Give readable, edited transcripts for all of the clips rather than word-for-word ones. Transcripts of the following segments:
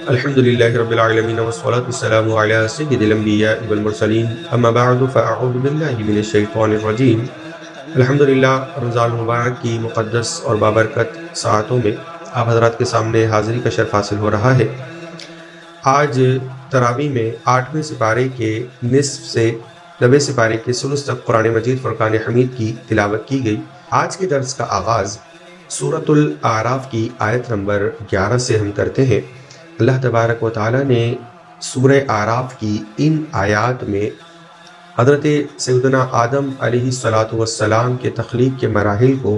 الحمد للہ رب العالمین والصلاة والسلام علی سید الانبیاء والمرسلین اما بعد فاعوذ باللہ من الشیطان الرجیم۔ الحمدللہ رمضان المبارک کی مقدس اور بابرکت ساعتوں میں آپ حضرات کے سامنے حاضری کا شرف حاصل ہو رہا ہے۔ آج تراویح میں 8ویں سپارے کے نصف سے 90 سپارے کے ثلث تک قرآن مجید فرقان حمید کی تلاوت کی گئی۔ آج کے درس کا آغاز سورۃ الاعراف کی آیت نمبر 11 سے ہم کرتے ہیں۔ اللہ تبارک و تعالیٰ نے سورہ اعراف کی ان آیات میں حضرت سیدنا آدم علیہ السلام کے تخلیق کے مراحل کو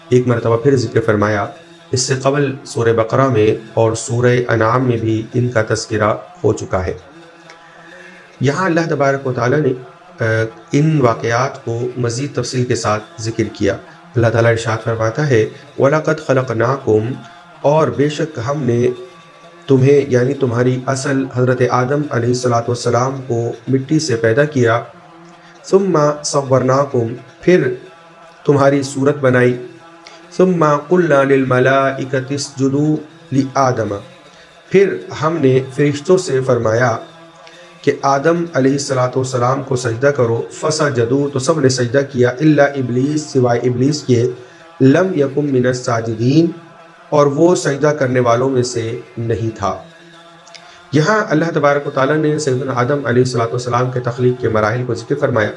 ایک مرتبہ پھر ذکر فرمایا۔ اس سے قبل سورہ بقرہ میں اور سورہ انعام میں بھی ان کا تذکرہ ہو چکا ہے۔ یہاں اللہ تبارک و تعالیٰ نے ان واقعات کو مزید تفصیل کے ساتھ ذکر کیا۔ اللہ تعالیٰ ارشاد فرماتا ہے وَلَقَدْ خَلَقْنَاكُمْ، اور بے شک ہم نے تمہیں یعنی تمہاری اصل حضرت آدم علیہ السلام کو مٹی سے پیدا کیا، ثُمَّ صَوَّرْنَاكُمْ، پھر تمہاری صورت بنائی، ثُمَّ قُلْنَا لِلْمَلَائِكَةِ اسْجُدُوا لِآدَمَ، پھر ہم نے فرشتوں سے فرمایا کہ آدم علیہ السلام کو سجدہ کرو، فسجدوا، تو سب نے سجدہ کیا، الا ابلیس، سوائے ابلیس کے، لم یکن من الساجدین، اور وہ سجدہ کرنے والوں میں سے نہیں تھا۔ یہاں اللہ تبارک و تعالیٰ نے سیدنا آدم علیہ السلام کے تخلیق کے مراحل کو ذکر فرمایا،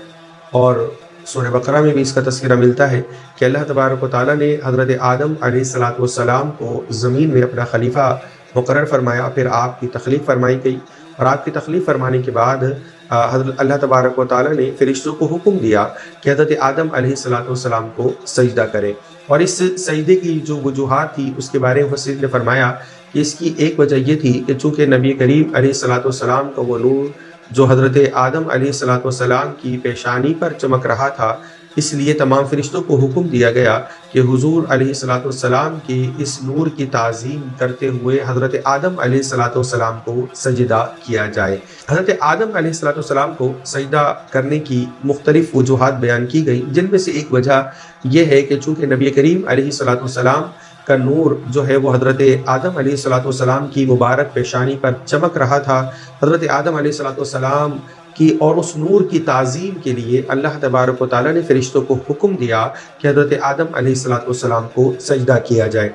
اور سورہ بقرہ میں بھی اس کا تذکرہ ملتا ہے کہ اللہ تبارک و تعالیٰ نے حضرت آدم علیہ السلام کو زمین میں اپنا خلیفہ مقرر فرمایا، پھر آپ کی تخلیق فرمائی گئی، اور آپ کی تخلیق فرمانے کے بعد حضرت اللہ تبارک و تعالیٰ نے فرشتوں کو حکم دیا کہ حضرت آدم علیہ السلام کو سجدہ کریں، اور اس سجدے کی جو وجوہات تھی اس کے بارے میں مفسرین نے فرمایا کہ اس کی ایک وجہ یہ تھی کہ چونکہ نبی کریم علیہ السلام کا وہ نور جو حضرت آدم علیہ السلام کی پیشانی پر چمک رہا تھا، اس لیے تمام فرشتوں کو حکم دیا گیا کہ حضور علیہ السلام کی اس نور کی تعظیم کرتے ہوئے حضرت آدم علیہ السلام کو سجدہ کیا جائے۔ حضرت آدم علیہ السلام کو سجدہ کرنے کی مختلف وجوہات بیان کی گئی، جن میں سے ایک وجہ یہ ہے کہ چونکہ نبی کریم علیہ السلام کا نور جو ہے وہ حضرت آدم علیہ السلام کی مبارک پیشانی پر چمک رہا تھا، حضرت آدم علیہ السلام کی اور اس نور کی تعظیم کے لیے اللہ تبارک و تعالیٰ نے فرشتوں کو حکم دیا کہ حضرت آدم علیہ السلام کو سجدہ کیا جائے۔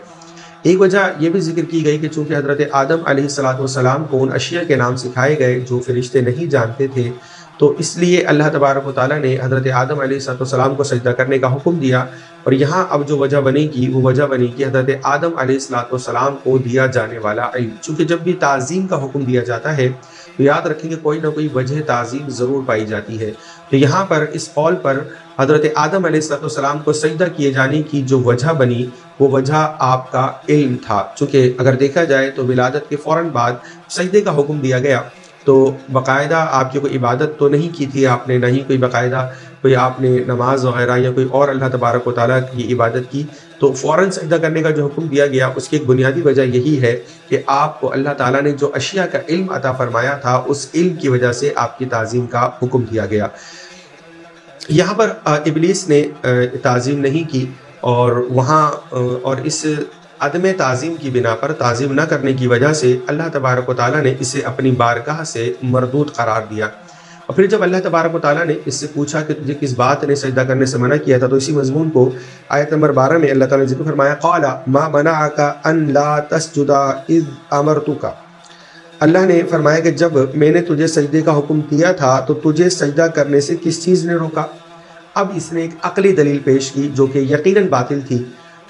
ایک وجہ یہ بھی ذکر کی گئی کہ چونکہ حضرت آدم علیہ السلام کو ان اشیاء کے نام سکھائے گئے جو فرشتے نہیں جانتے تھے، تو اس لیے اللہ تبارک و تعالیٰ نے حضرت آدم علیہ السلام کو سجدہ کرنے کا حکم دیا۔ اور یہاں اب جو وجہ بنے گی وہ وجہ بنے گی حضرت آدم علیہ السلام کو دیا جانے والا علم، چونکہ جب بھی تعظیم کا حکم دیا جاتا ہے تو یاد رکھیں کہ کوئی نہ کوئی وجہ تعظیم ضرور پائی جاتی ہے۔ تو یہاں پر اس قول پر حضرت آدم علیہ السلام کو سجدہ کیے جانے کی جو وجہ بنی وہ وجہ آپ کا علم تھا، چونکہ اگر دیکھا جائے تو ولادت کے فوراً بعد سجدے کا حکم دیا گیا، تو باقاعدہ آپ کی کوئی عبادت تو نہیں کی تھی آپ نے، نہ ہی کوئی باقاعدہ کوئی آپ نے نماز وغیرہ یا کوئی اور اللہ تبارک و تعالیٰ کی عبادت کی، تو فوراً سجدہ کرنے کا جو حکم دیا گیا اس کی ایک بنیادی وجہ یہی ہے کہ آپ کو اللہ تعالیٰ نے جو اشیاء کا علم عطا فرمایا تھا اس علم کی وجہ سے آپ کی تعظیم کا حکم دیا گیا۔ یہاں پر ابلیس نے تعظیم نہیں کی، اور وہاں اور اس عدم تعظیم کی بنا پر، تعظیم نہ کرنے کی وجہ سے اللہ تبارک و تعالیٰ نے اسے اپنی بارگاہ سے مردود قرار دیا۔ اور پھر جب اللہ تبارک و تعالیٰ نے اس سے پوچھا کہ تجھے کس بات نے سجدہ کرنے سے منع کیا تھا، تو اسی مضمون کو آیت نمبر 12 میں اللہ تعالیٰ نے ذکر فرمایا قال ما منعک ان لا تسجد اذ امرتک، اللہ نے فرمایا کہ جب میں نے تجھے سجدے کا حکم دیا تھا تو تجھے سجدہ کرنے سے کس چیز نے روکا؟ اب اس نے ایک عقلی دلیل پیش کی جو کہ یقیناً باطل تھی،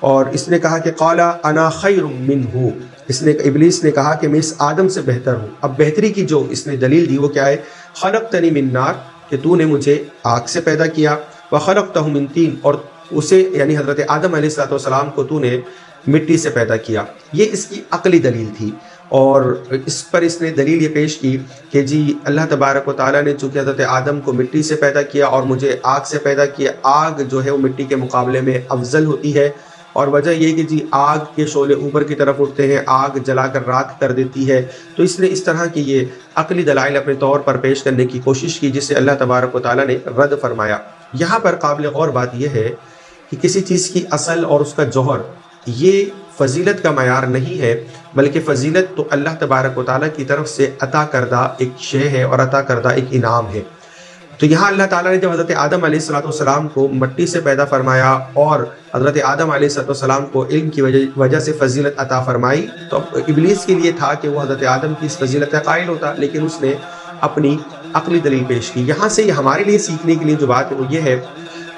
اور اس نے کہا کہ قال انا خیر منہ، ابلیس نے کہا کہ میں اس آدم سے بہتر ہوں۔ اب بہتری کی جو اس نے دلیل دی وہ کیا ہے؟ خلقتنی من نار، کہ تو نے مجھے آگ سے پیدا کیا، وخلقتہ من طین، اور اسے یعنی حضرت آدم علیہ السلام کو تو نے مٹی سے پیدا کیا۔ یہ اس کی عقلی دلیل تھی، اور اس پر اس نے دلیل یہ پیش کی کہ جی اللہ تبارک و تعالیٰ نے چونکہ حضرت آدم کو مٹی سے پیدا کیا اور مجھے آگ سے پیدا کیا، آگ جو ہے وہ مٹی کے مقابلے میں افضل ہوتی ہے، اور وجہ یہ کہ جی آگ کے شعلے اوپر کی طرف اٹھتے ہیں، آگ جلا کر راکھ کر دیتی ہے، تو اس نے اس طرح کی یہ عقلی دلائل اپنے طور پر پیش کرنے کی کوشش کی جسے اللہ تبارک و تعالیٰ نے رد فرمایا۔ یہاں پر قابل غور بات یہ ہے کہ کسی چیز کی اصل اور اس کا جوہر یہ فضیلت کا معیار نہیں ہے، بلکہ فضیلت تو اللہ تبارک و تعالیٰ کی طرف سے عطا کردہ ایک شے ہے اور عطا کردہ ایک انعام ہے۔ تو یہاں اللہ تعالیٰ نے جب حضرت آدم علیہ السلام کو مٹی سے پیدا فرمایا اور حضرت آدم علیہ السلام کو علم کی وجہ سے فضیلت عطا فرمائی، تو ابلیس کے لیے تھا کہ وہ حضرت آدم کی اس فضیلت کا قائل ہوتا، لیکن اس نے اپنی عقلی دلیل پیش کی۔ یہاں سے ہمارے لیے سیکھنے کے لیے جو بات ہے وہ یہ ہے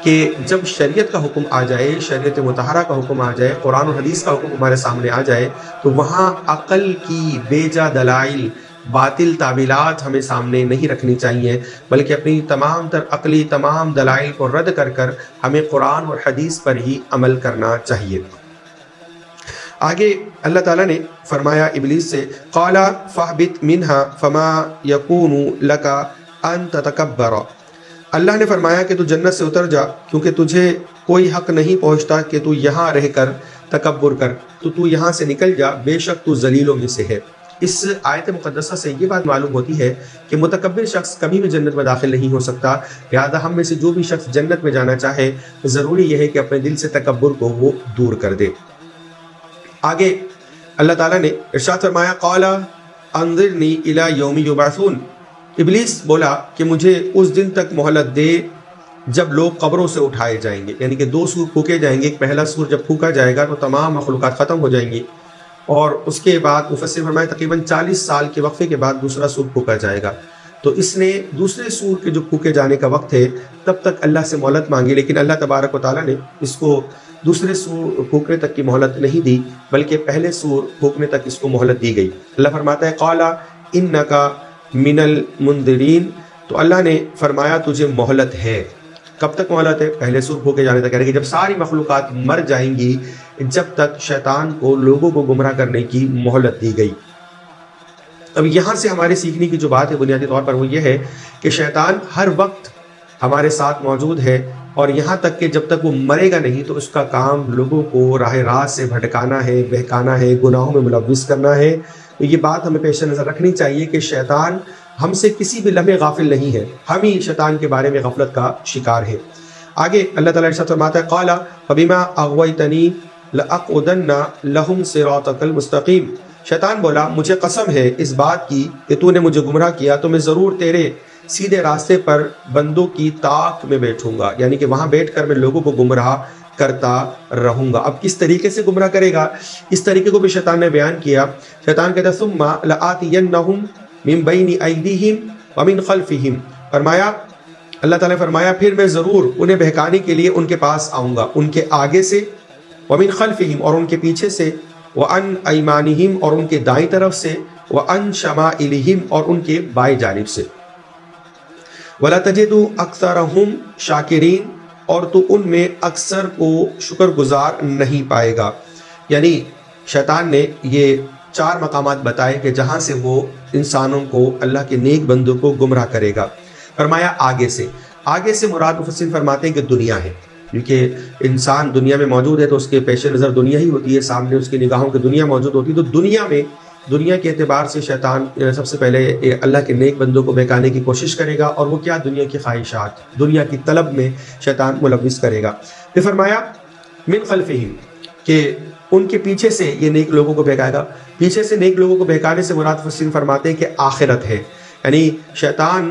کہ جب شریعت کا حکم آ جائے، شریعت مطہرہ کا حکم آ جائے، قرآن و حدیث کا حکم ہمارے سامنے آ جائے، تو وہاں عقل کی بیجا دلائل، باطل تعویلات ہمیں سامنے نہیں رکھنی چاہیے، بلکہ اپنی تمام تر عقلی تمام دلائل کو رد کر کر ہمیں قرآن اور حدیث پر ہی عمل کرنا چاہیے۔ آگے اللہ تعالیٰ نے فرمایا ابلیس سے، قال فاہبط منہا فما یکون لک ان تتکبر، اللہ نے فرمایا کہ تو جنت سے اتر جا، کیونکہ تجھے کوئی حق نہیں پہنچتا کہ تو یہاں رہ کر تکبر کر، تو یہاں سے نکل جا، بے شک تو ذلیلوں میں سے ہے۔ اس آیت مقدسہ سے یہ بات معلوم ہوتی ہے کہ متکبر شخص کبھی بھی جنت میں داخل نہیں ہو سکتا، لہذا ہم میں سے جو بھی شخص جنت میں جانا چاہے ضروری یہ ہے کہ اپنے دل سے تکبر کو وہ دور کر دے۔ آگے اللہ تعالیٰ نے ارشاد فرمایا، قال انظرنی الی یوم یبعثون، ابلیس بولا کہ مجھے اس دن تک مہلت دے جب لوگ قبروں سے اٹھائے جائیں گے، یعنی کہ 2 سور پھونکے جائیں گے، ایک پہلا سور جب پھونکا جائے گا تو تمام مخلوقات ختم ہو جائیں گی، اور اس کے بعد مفسر فرمائے تقریباً 40 سال کے وقفے کے بعد دوسرا سور پھونکا جائے گا۔ تو اس نے دوسرے سور کے جو پھونکے جانے کا وقت ہے تب تک اللہ سے مہلت مانگی، لیکن اللہ تبارک و تعالیٰ نے اس کو دوسرے سور پھونکنے تک کی مہلت نہیں دی، بلکہ پہلے سور پھونکنے تک اس کو مہلت دی گئی۔ اللہ فرماتا ہے، قال انک من المنذرین، تو اللہ نے فرمایا تجھے مہلت ہے۔ کب تک مہلت ہے؟ پہلے سور پھونکے جانے تک، یعنی کہ جب ساری مخلوقات مر جائیں گی، جب تک شیطان کو لوگوں کو گمراہ کرنے کی مہلت دی گئی۔ اب یہاں سے ہمارے سیکھنے کی جو بات ہے بنیادی طور پر وہ یہ ہے کہ شیطان ہر وقت ہمارے ساتھ موجود ہے، اور یہاں تک کہ جب تک وہ مرے گا نہیں تو اس کا کام لوگوں کو راہ راست سے بھٹکانا ہے، بہکانا ہے، گناہوں میں ملوث کرنا ہے۔ تو یہ بات ہمیں پیش نظر رکھنی چاہیے کہ شیطان ہم سے کسی بھی لمحے غافل نہیں ہے، ہم ہی شیطان کے بارے میں غفلت کا شکار ہے۔ آگے اللہ تعالیٰ ارشاد فرماتا ہے، قال فبما اغویتنی لأقعدن لهم صراطک المستقیم، شیطان بولا مجھے قسم ہے اس بات کی کہ تو نے مجھے گمراہ کیا تو میں ضرور تیرے سیدھے راستے پر بندوں کی طاق میں بیٹھوں گا، یعنی کہ وہاں بیٹھ کر میں لوگوں کو گمراہ کرتا رہوں گا۔ اب کس طریقے سے گمراہ کرے گا، اس طریقے کو بھی شیطان نے بیان کیا۔ شیطان کہتا ہے، ثم لآتینہم من بین ایدیہم ومن خلفہم، فرمایا اللہ تعالیٰ نے فرمایا پھر میں ضرور انہیں بہکانے کے لیے ان کے پاس آؤں گا، ان کے آگے سے، ومن خلفہم اور ان کے پیچھے سے، وعن ایمانہم اور ان کے دائیں طرف سے، وعن شمائلہم اور ان کے بائیں جانب سے، وَلَا تَجِدُ أَكْثَرَهُمْ شَاكِرِينَ اور تو ان میں اکثر کو شکر گزار نہیں پائے گا۔ یعنی شیطان نے یہ 4 مقامات بتائے کہ جہاں سے وہ انسانوں کو، اللہ کے نیک بندوں کو گمراہ کرے گا۔ فرمایا آگے سے مراد مفسرین فرماتے ہیں کہ دنیا ہے، کیونکہ انسان دنیا میں موجود ہے تو اس کے پیش نظر دنیا ہی ہوتی ہے، سامنے اس کی نگاہوں کی دنیا موجود ہوتی ہے، تو دنیا کے اعتبار سے شیطان سب سے پہلے اللہ کے نیک بندوں کو بہکانے کی کوشش کرے گا، اور وہ کیا، دنیا کی خواہشات، دنیا کی طلب میں شیطان ملوث کرے گا۔ پھر فرمایا من خلفہم کہ ان کے پیچھے سے یہ نیک لوگوں کو بہکائے گا۔ پیچھے سے نیک لوگوں کو بہکانے سے مراد مفسرین فرماتے ہیں کہ آخرت ہے، یعنی شیطان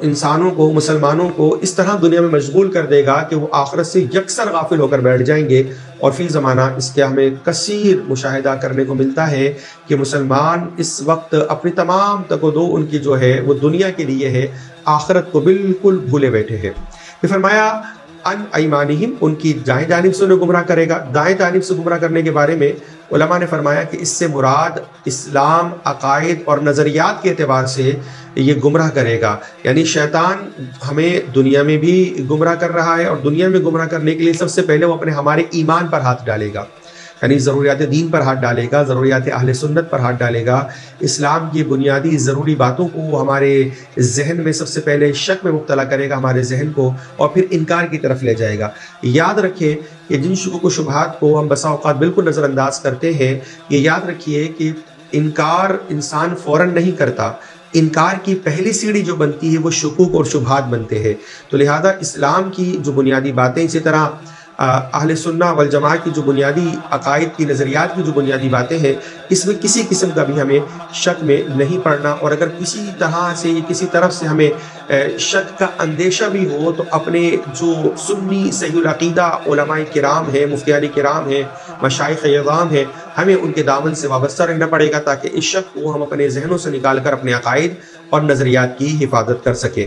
انسانوں کو، مسلمانوں کو اس طرح دنیا میں مشغول کر دے گا کہ وہ آخرت سے یکسر غافل ہو کر بیٹھ جائیں گے۔ اور فی زمانہ اس کے ہمیں کثیر مشاہدہ کرنے کو ملتا ہے کہ مسلمان اس وقت اپنی تمام تک و دو ان کی جو ہے وہ دنیا کے لیے ہے، آخرت کو بالکل بھولے بیٹھے ہیں۔ پھر فرمایا ان ایمانہم ان کی دائیں جانب سے انہیں گمراہ کرے گا۔ دائیں جانب سے گمراہ کرنے کے بارے میں علماء نے فرمایا کہ اس سے مراد اسلام، عقائد اور نظریات کے اعتبار سے یہ گمراہ کرے گا، یعنی شیطان ہمیں دنیا میں بھی گمراہ کر رہا ہے، اور دنیا میں گمراہ کرنے کے لیے سب سے پہلے وہ ہمارے ایمان پر ہاتھ ڈالے گا، یعنی ضروریات دین پر ہاتھ ڈالے گا، ضروریات اہل سنت پر ہاتھ ڈالے گا، اسلام کی بنیادی ضروری باتوں کو وہ ہمارے ذہن میں سب سے پہلے شک میں مبتلا کرے گا ہمارے ذہن کو، اور پھر انکار کی طرف لے جائے گا۔ یاد رکھیں کہ جن شکوک و شبہات کو ہم بسا اوقات بالکل نظر انداز کرتے ہیں، یہ یاد رکھیے کہ انکار انسان فوراً نہیں کرتا، انکار کی پہلی سیڑھی جو بنتی ہے وہ شکوک اور شبہات بنتے ہیں۔ تو لہذا اسلام کی جو بنیادی باتیں، اسی طرح اہل سنہ والجماع کی جو بنیادی عقائد کی نظریات کی جو بنیادی باتیں ہیں، اس میں کسی قسم کا بھی ہمیں شک میں نہیں پڑنا، اور اگر کسی طرح سے کسی طرف سے ہمیں شک کا اندیشہ بھی ہو تو اپنے جو سنی صحیح العقیدہ علماء کرام ہیں، مفتیان کرام ہیں، مشائخ اعظام ہیں، ہمیں ان کے دامن سے وابستہ رہنا پڑے گا تاکہ اس شک کو ہم اپنے ذہنوں سے نکال کر اپنے عقائد اور نظریات کی حفاظت کر سکیں۔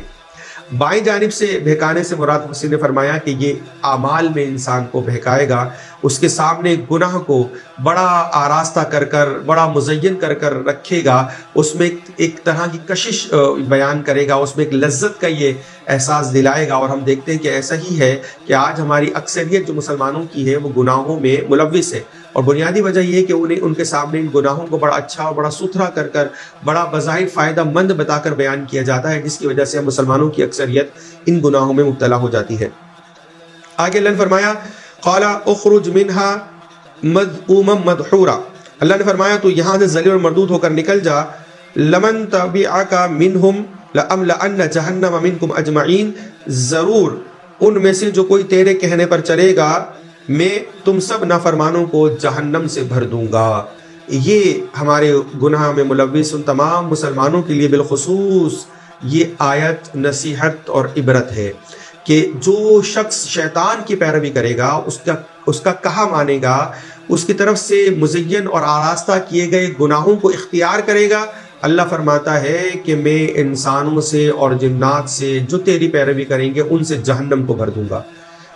بائیں جانب سے بہکانے سے مراد حسین نے فرمایا کہ یہ اعمال میں انسان کو بہکائے گا، اس کے سامنے گناہ کو بڑا آراستہ کر کر، بڑا مزین کر کر رکھے گا، اس میں ایک طرح کی کشش بیان کرے گا، اس میں ایک لذت کا یہ احساس دلائے گا۔ اور ہم دیکھتے ہیں کہ ایسا ہی ہے کہ آج ہماری اکثریت جو مسلمانوں کی ہے وہ گناہوں میں ملوث ہے، اور بنیادی وجہ یہ ہے کہ انہیں ان کے سامنے ان گناہوں کو بڑا اچھا اور بڑا ستھرا کر کر، بڑا بظاہر فائدہ مند بتا کر بیان کیا جاتا ہے، جس کی وجہ سے ہم مسلمانوں کی اکثریت ان گناہوں میں مبتلا ہو جاتی ہے۔ آگے اللہ نے فرمایا قال اخرج منها مذءوما مدحورا، اللہ نے فرمایا تو یہاں سے ذلیل اور مردود ہو کر نکل جا، لمن تبعک منہم لأملأن جہنم منکم اجمعین، ضرور ان میں سے جو کوئی تیرے کہنے پر چلے گا میں تم سب نافرمانوں کو جہنم سے بھر دوں گا۔ یہ ہمارے گناہ میں ملوث ان تمام مسلمانوں کے لیے بالخصوص یہ آیت نصیحت اور عبرت ہے کہ جو شخص شیطان کی پیروی کرے گا، اس کا کہا مانے گا، اس کی طرف سے مزین اور آراستہ کیے گئے گناہوں کو اختیار کرے گا، اللہ فرماتا ہے کہ میں انسانوں سے اور جنات سے جو تیری پیروی کریں گے ان سے جہنم کو بھر دوں گا۔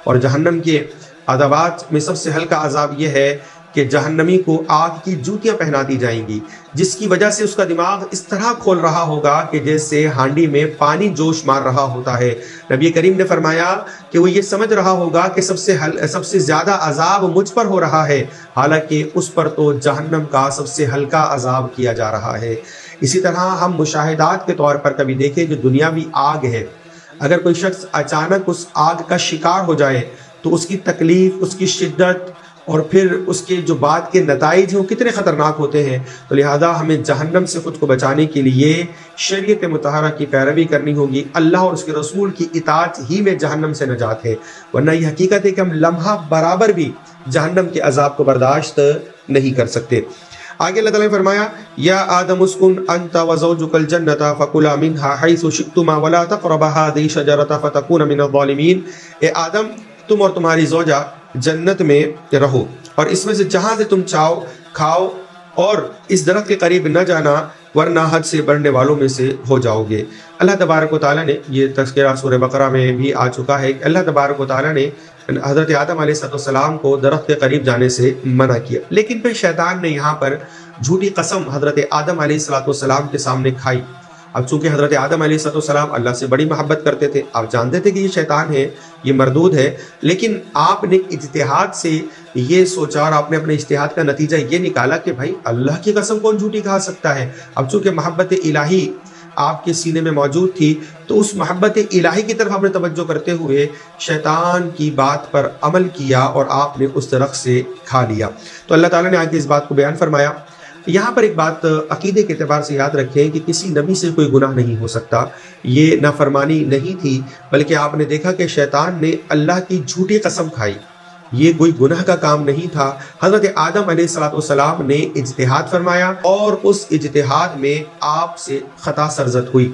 اور جہنم کے عذابات میں سب سے ہلکا عذاب یہ ہے کہ جہنمی کو آگ کی جوتیاں پہنا دی جائیں گی، جس کی وجہ سے اس کا دماغ اس طرح کھول رہا ہوگا کہ جیسے ہانڈی میں پانی جوش مار رہا ہوتا ہے۔ نبی کریم نے فرمایا کہ وہ یہ سمجھ رہا ہوگا کہ سب سے زیادہ عذاب مجھ پر ہو رہا ہے، حالانکہ اس پر تو جہنم کا سب سے ہلکا عذاب کیا جا رہا ہے۔ اسی طرح ہم مشاہدات کے طور پر کبھی دیکھیں جو دنیاوی آگ ہے، اگر کوئی شخص اچانک اس آگ کا شکار ہو جائے تو اس کی تکلیف، اس کی شدت اور پھر اس کے جو بعد کے نتائج ہیں وہ کتنے خطرناک ہوتے ہیں۔ تو لہذا ہمیں جہنم سے خود کو بچانے کے لیے شریعت مطہرہ کی پیروی کرنی ہوگی، اللہ اور اس کے رسول کی اطاعت ہی میں جہنم سے نجات ہے، ورنہ یہ حقیقت ہے کہ ہم لمحہ برابر بھی جہنم کے عذاب کو برداشت نہیں کر سکتے۔ آگے اللہ تعالیٰ نے فرمایا یا آدم اسکن انت وزوجک الجنۃ فکلا منها حیث شئتما ولا تقربا هذه الشجرۃ فتکونا من الظالمین، اے آدم تم اور تمہاری زوجہ جنت میں رہو اور اس میں سے جہاں سے تم چاہو کھاؤ، اور اس درخت کے قریب نہ جانا ورنہ حد سے بڑھنے والوں میں سے ہو جاؤ گے۔ اللہ تبارک و تعالیٰ نے یہ تذکرہ سورہ بقرہ میں بھی آ چکا ہے کہ اللہ تبارک و تعالیٰ نے حضرت آدم علیہ السلام کو درخت کے قریب جانے سے منع کیا، لیکن پھر شیطان نے یہاں پر جھوٹی قسم حضرت آدم علیہ السلام کے سامنے کھائی۔ اب چونکہ حضرت آدم علیہ السلام اللہ سے بڑی محبت کرتے تھے، آپ جانتے تھے کہ یہ شیطان ہے، یہ مردود ہے، لیکن آپ نے اجتہاد سے یہ سوچا اور آپ نے اپنے اجتہاد کا نتیجہ یہ نکالا کہ بھائی اللہ کی قسم کون جھوٹی کھا سکتا ہے۔ اب چونکہ محبت الہی آپ کے سینے میں موجود تھی تو اس محبت الہی کی طرف آپ نے توجہ کرتے ہوئے شیطان کی بات پر عمل کیا اور آپ نے اس درخت سے کھا لیا۔ تو اللہ تعالیٰ نے آگے اس بات کو بیان فرمایا۔ یہاں پر ایک بات عقیدے کے اعتبار سے یاد رکھیں کہ کسی نبی سے کوئی گناہ نہیں ہو سکتا، یہ نافرمانی نہیں تھی، بلکہ آپ نے دیکھا کہ شیطان نے اللہ کی جھوٹی قسم کھائی، یہ کوئی گناہ کا کام نہیں تھا۔ حضرت آدم علیہ السلام نے اجتہاد فرمایا اور اس اجتہاد میں آپ سے خطا سرزد ہوئی۔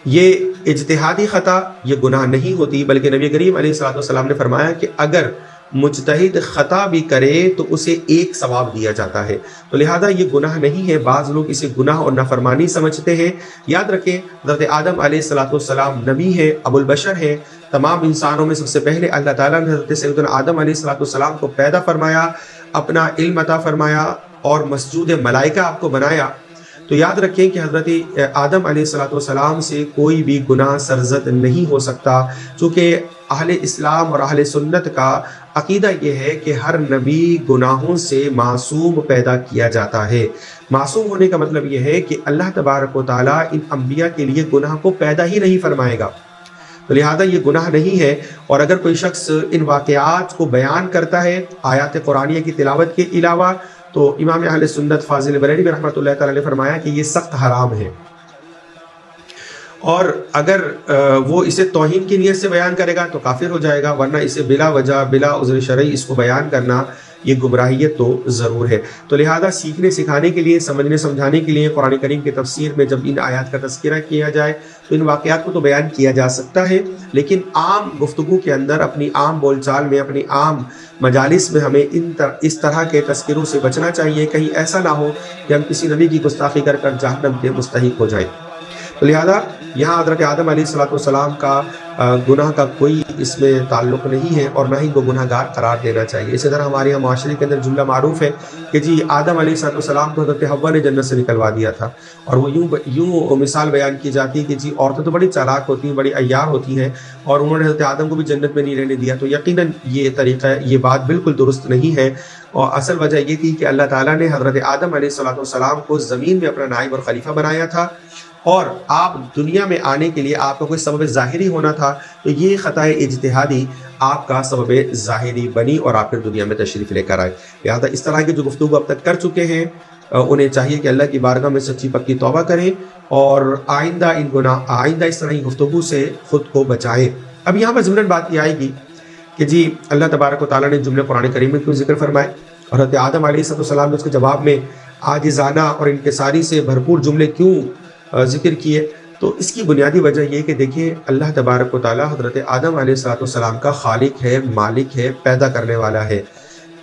یہ اجتہادی خطا یہ گناہ نہیں ہوتی، بلکہ نبی کریم علیہ السلام نے فرمایا کہ اگر مجتہد خطا بھی کرے تو اسے ایک ثواب دیا جاتا ہے، تو لہذا یہ گناہ نہیں ہے۔ بعض لوگ اسے گناہ اور نافرمانی سمجھتے ہیں۔ یاد رکھیں حضرت آدم علیہ السلام نبی ہے، ابو البشر ہے، تمام انسانوں میں سب سے پہلے اللہ تعالیٰ نے حضرت سیدنا آدم علیہ السلام کو پیدا فرمایا، اپنا علم عطا فرمایا اور مسجود ملائکہ آپ کو بنایا۔ تو یاد رکھیں کہ حضرت آدم علیہ السلام سے کوئی بھی گناہ سرزد نہیں ہو سکتا، چونکہ اہل اسلام اور اہل سنت کا عقیدہ یہ ہے کہ ہر نبی گناہوں سے معصوم پیدا کیا جاتا ہے۔ معصوم ہونے کا مطلب یہ ہے کہ اللہ تبارک و تعالیٰ ان انبیاء کے لیے گناہ کو پیدا ہی نہیں فرمائے گا، تو لہذا یہ گناہ نہیں ہے۔ اور اگر کوئی شخص ان واقعات کو بیان کرتا ہے آیات قرآنیہ کی تلاوت کے علاوہ، تو امام اہل سنت فاضل بریلوی رحمۃ اللہ تعالیٰ نے فرمایا کہ یہ سخت حرام ہے۔ اور اگر وہ اسے توہین کی نیت سے بیان کرے گا تو کافر ہو جائے گا، ورنہ اسے بلا وجہ بلا عذر شرعی اس کو بیان کرنا یہ گمراہیت تو ضرور ہے۔ تو لہذا سیکھنے سکھانے کے لیے، سمجھنے سمجھانے کے لیے قرآن کریم کی تفسیر میں جب ان آیات کا تذکرہ کیا جائے تو ان واقعات کو تو بیان کیا جا سکتا ہے، لیکن عام گفتگو کے اندر، اپنی عام بول چال میں، اپنی عام مجالس میں ہمیں اس طرح کے تذکروں سے بچنا چاہیے، کہیں ایسا نہ ہو کہ ہم کسی نبی کی گستاخی کر کر جہنم کے مستحق ہو جائیں۔ تو لہذا یہاں حضرت آدم علیہ السلام کا گناہ کا کوئی اس میں تعلق نہیں ہے، اور نہ ہی کو گناہ گار قرار دینا چاہیے۔ اسی طرح ہمارے یہاں معاشرے کے اندر جملہ معروف ہے کہ جی آدم علیہ السلام کو حضرت حوا نے جنت سے نکلوا دیا تھا، اور وہ یوں مثال بیان کی جاتی ہے کہ جی عورتیں تو بڑی چالاک ہوتی ہیں، بڑی عیار ہوتی ہیں، اور انہوں نے حضرت آدم کو بھی جنت میں نہیں رہنے دیا۔ تو یقیناً یہ طریقہ، یہ بات بالکل درست نہیں ہے، اور اصل وجہ یہ تھی کہ اللہ تعالیٰ نے حضرت آدم علیہ السلام کو زمین میں اپنا نائب اور خلیفہ بنایا تھا، اور آپ دنیا میں آنے کے لیے آپ کا کوئی سبب ظاہری ہونا تھا، تو یہ خطائے اجتہادی آپ کا سبب ظاہری بنی اور آپ پھر دنیا میں تشریف لے کر آئے۔ لہٰذا اس طرح کی جو گفتگو اب تک کر چکے ہیں انہیں چاہیے کہ اللہ کی بارگاہ میں سچی پکی توبہ کریں، اور آئندہ اس طرح کی گفتگو سے خود کو بچائیں۔ اب یہاں پر ضمن بات یہ آئے گی کہ جی اللہ تبارک و تعالیٰ نے جملے قرآن کریم میں کیوں ذکر فرمائے، اور حضرت آدم علیہ السلام نے اس کے جواب میں عاجزانہ اور انکساری سے بھرپور جملے کیوں ذکر کیے؟ تو اس کی بنیادی وجہ یہ کہ دیکھیں اللہ تبارک و تعالیٰ حضرت آدم علیہ السلام کا خالق ہے، مالک ہے، پیدا کرنے والا ہے۔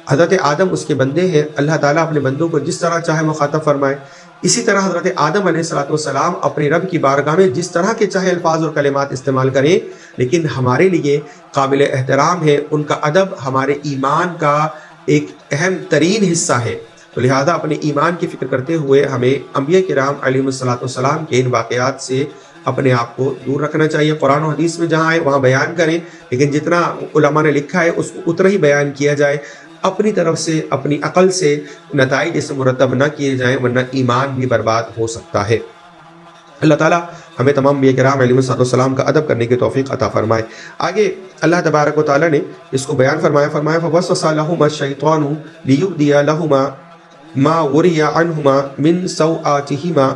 حضرت آدم اس کے بندے ہیں، اللہ تعالیٰ اپنے بندوں کو جس طرح چاہے مخاطب فرمائے، اسی طرح حضرت آدم علیہ السلام اپنے رب کی بارگاہ میں جس طرح کے چاہے الفاظ اور کلمات استعمال کریں، لیکن ہمارے لیے قابل احترام ہے، ان کا ادب ہمارے ایمان کا ایک اہم ترین حصہ ہے۔ تو لہذا اپنے ایمان کی فکر کرتے ہوئے ہمیں انبیاء کرام علیہ السلام کے ان واقعات سے اپنے آپ کو دور رکھنا چاہیے۔ قرآن و حدیث میں جہاں ہے وہاں بیان کریں، لیکن جتنا علماء نے لکھا ہے اس کو اتنا ہی بیان کیا جائے، اپنی طرف سے اپنی عقل سے نتائج اس مرتب نہ کیے جائیں، ورنہ ایمان بھی برباد ہو سکتا ہے۔ اللہ تعالیٰ ہمیں تمام انبیاء کرام علیہ السلام کا ادب کرنے کی توفیق عطا فرمائے۔ آگے اللہ تبارک و تعالیٰ نے اس کو بیان فرمایا فَوَسْوَسَ لَهُمَا الشَّيْطَانُ لِيُبْدِيَ لَهُمَا مَا وُرِيَ عَنْهُمَا مِنْ سَوْآتِهِمَا،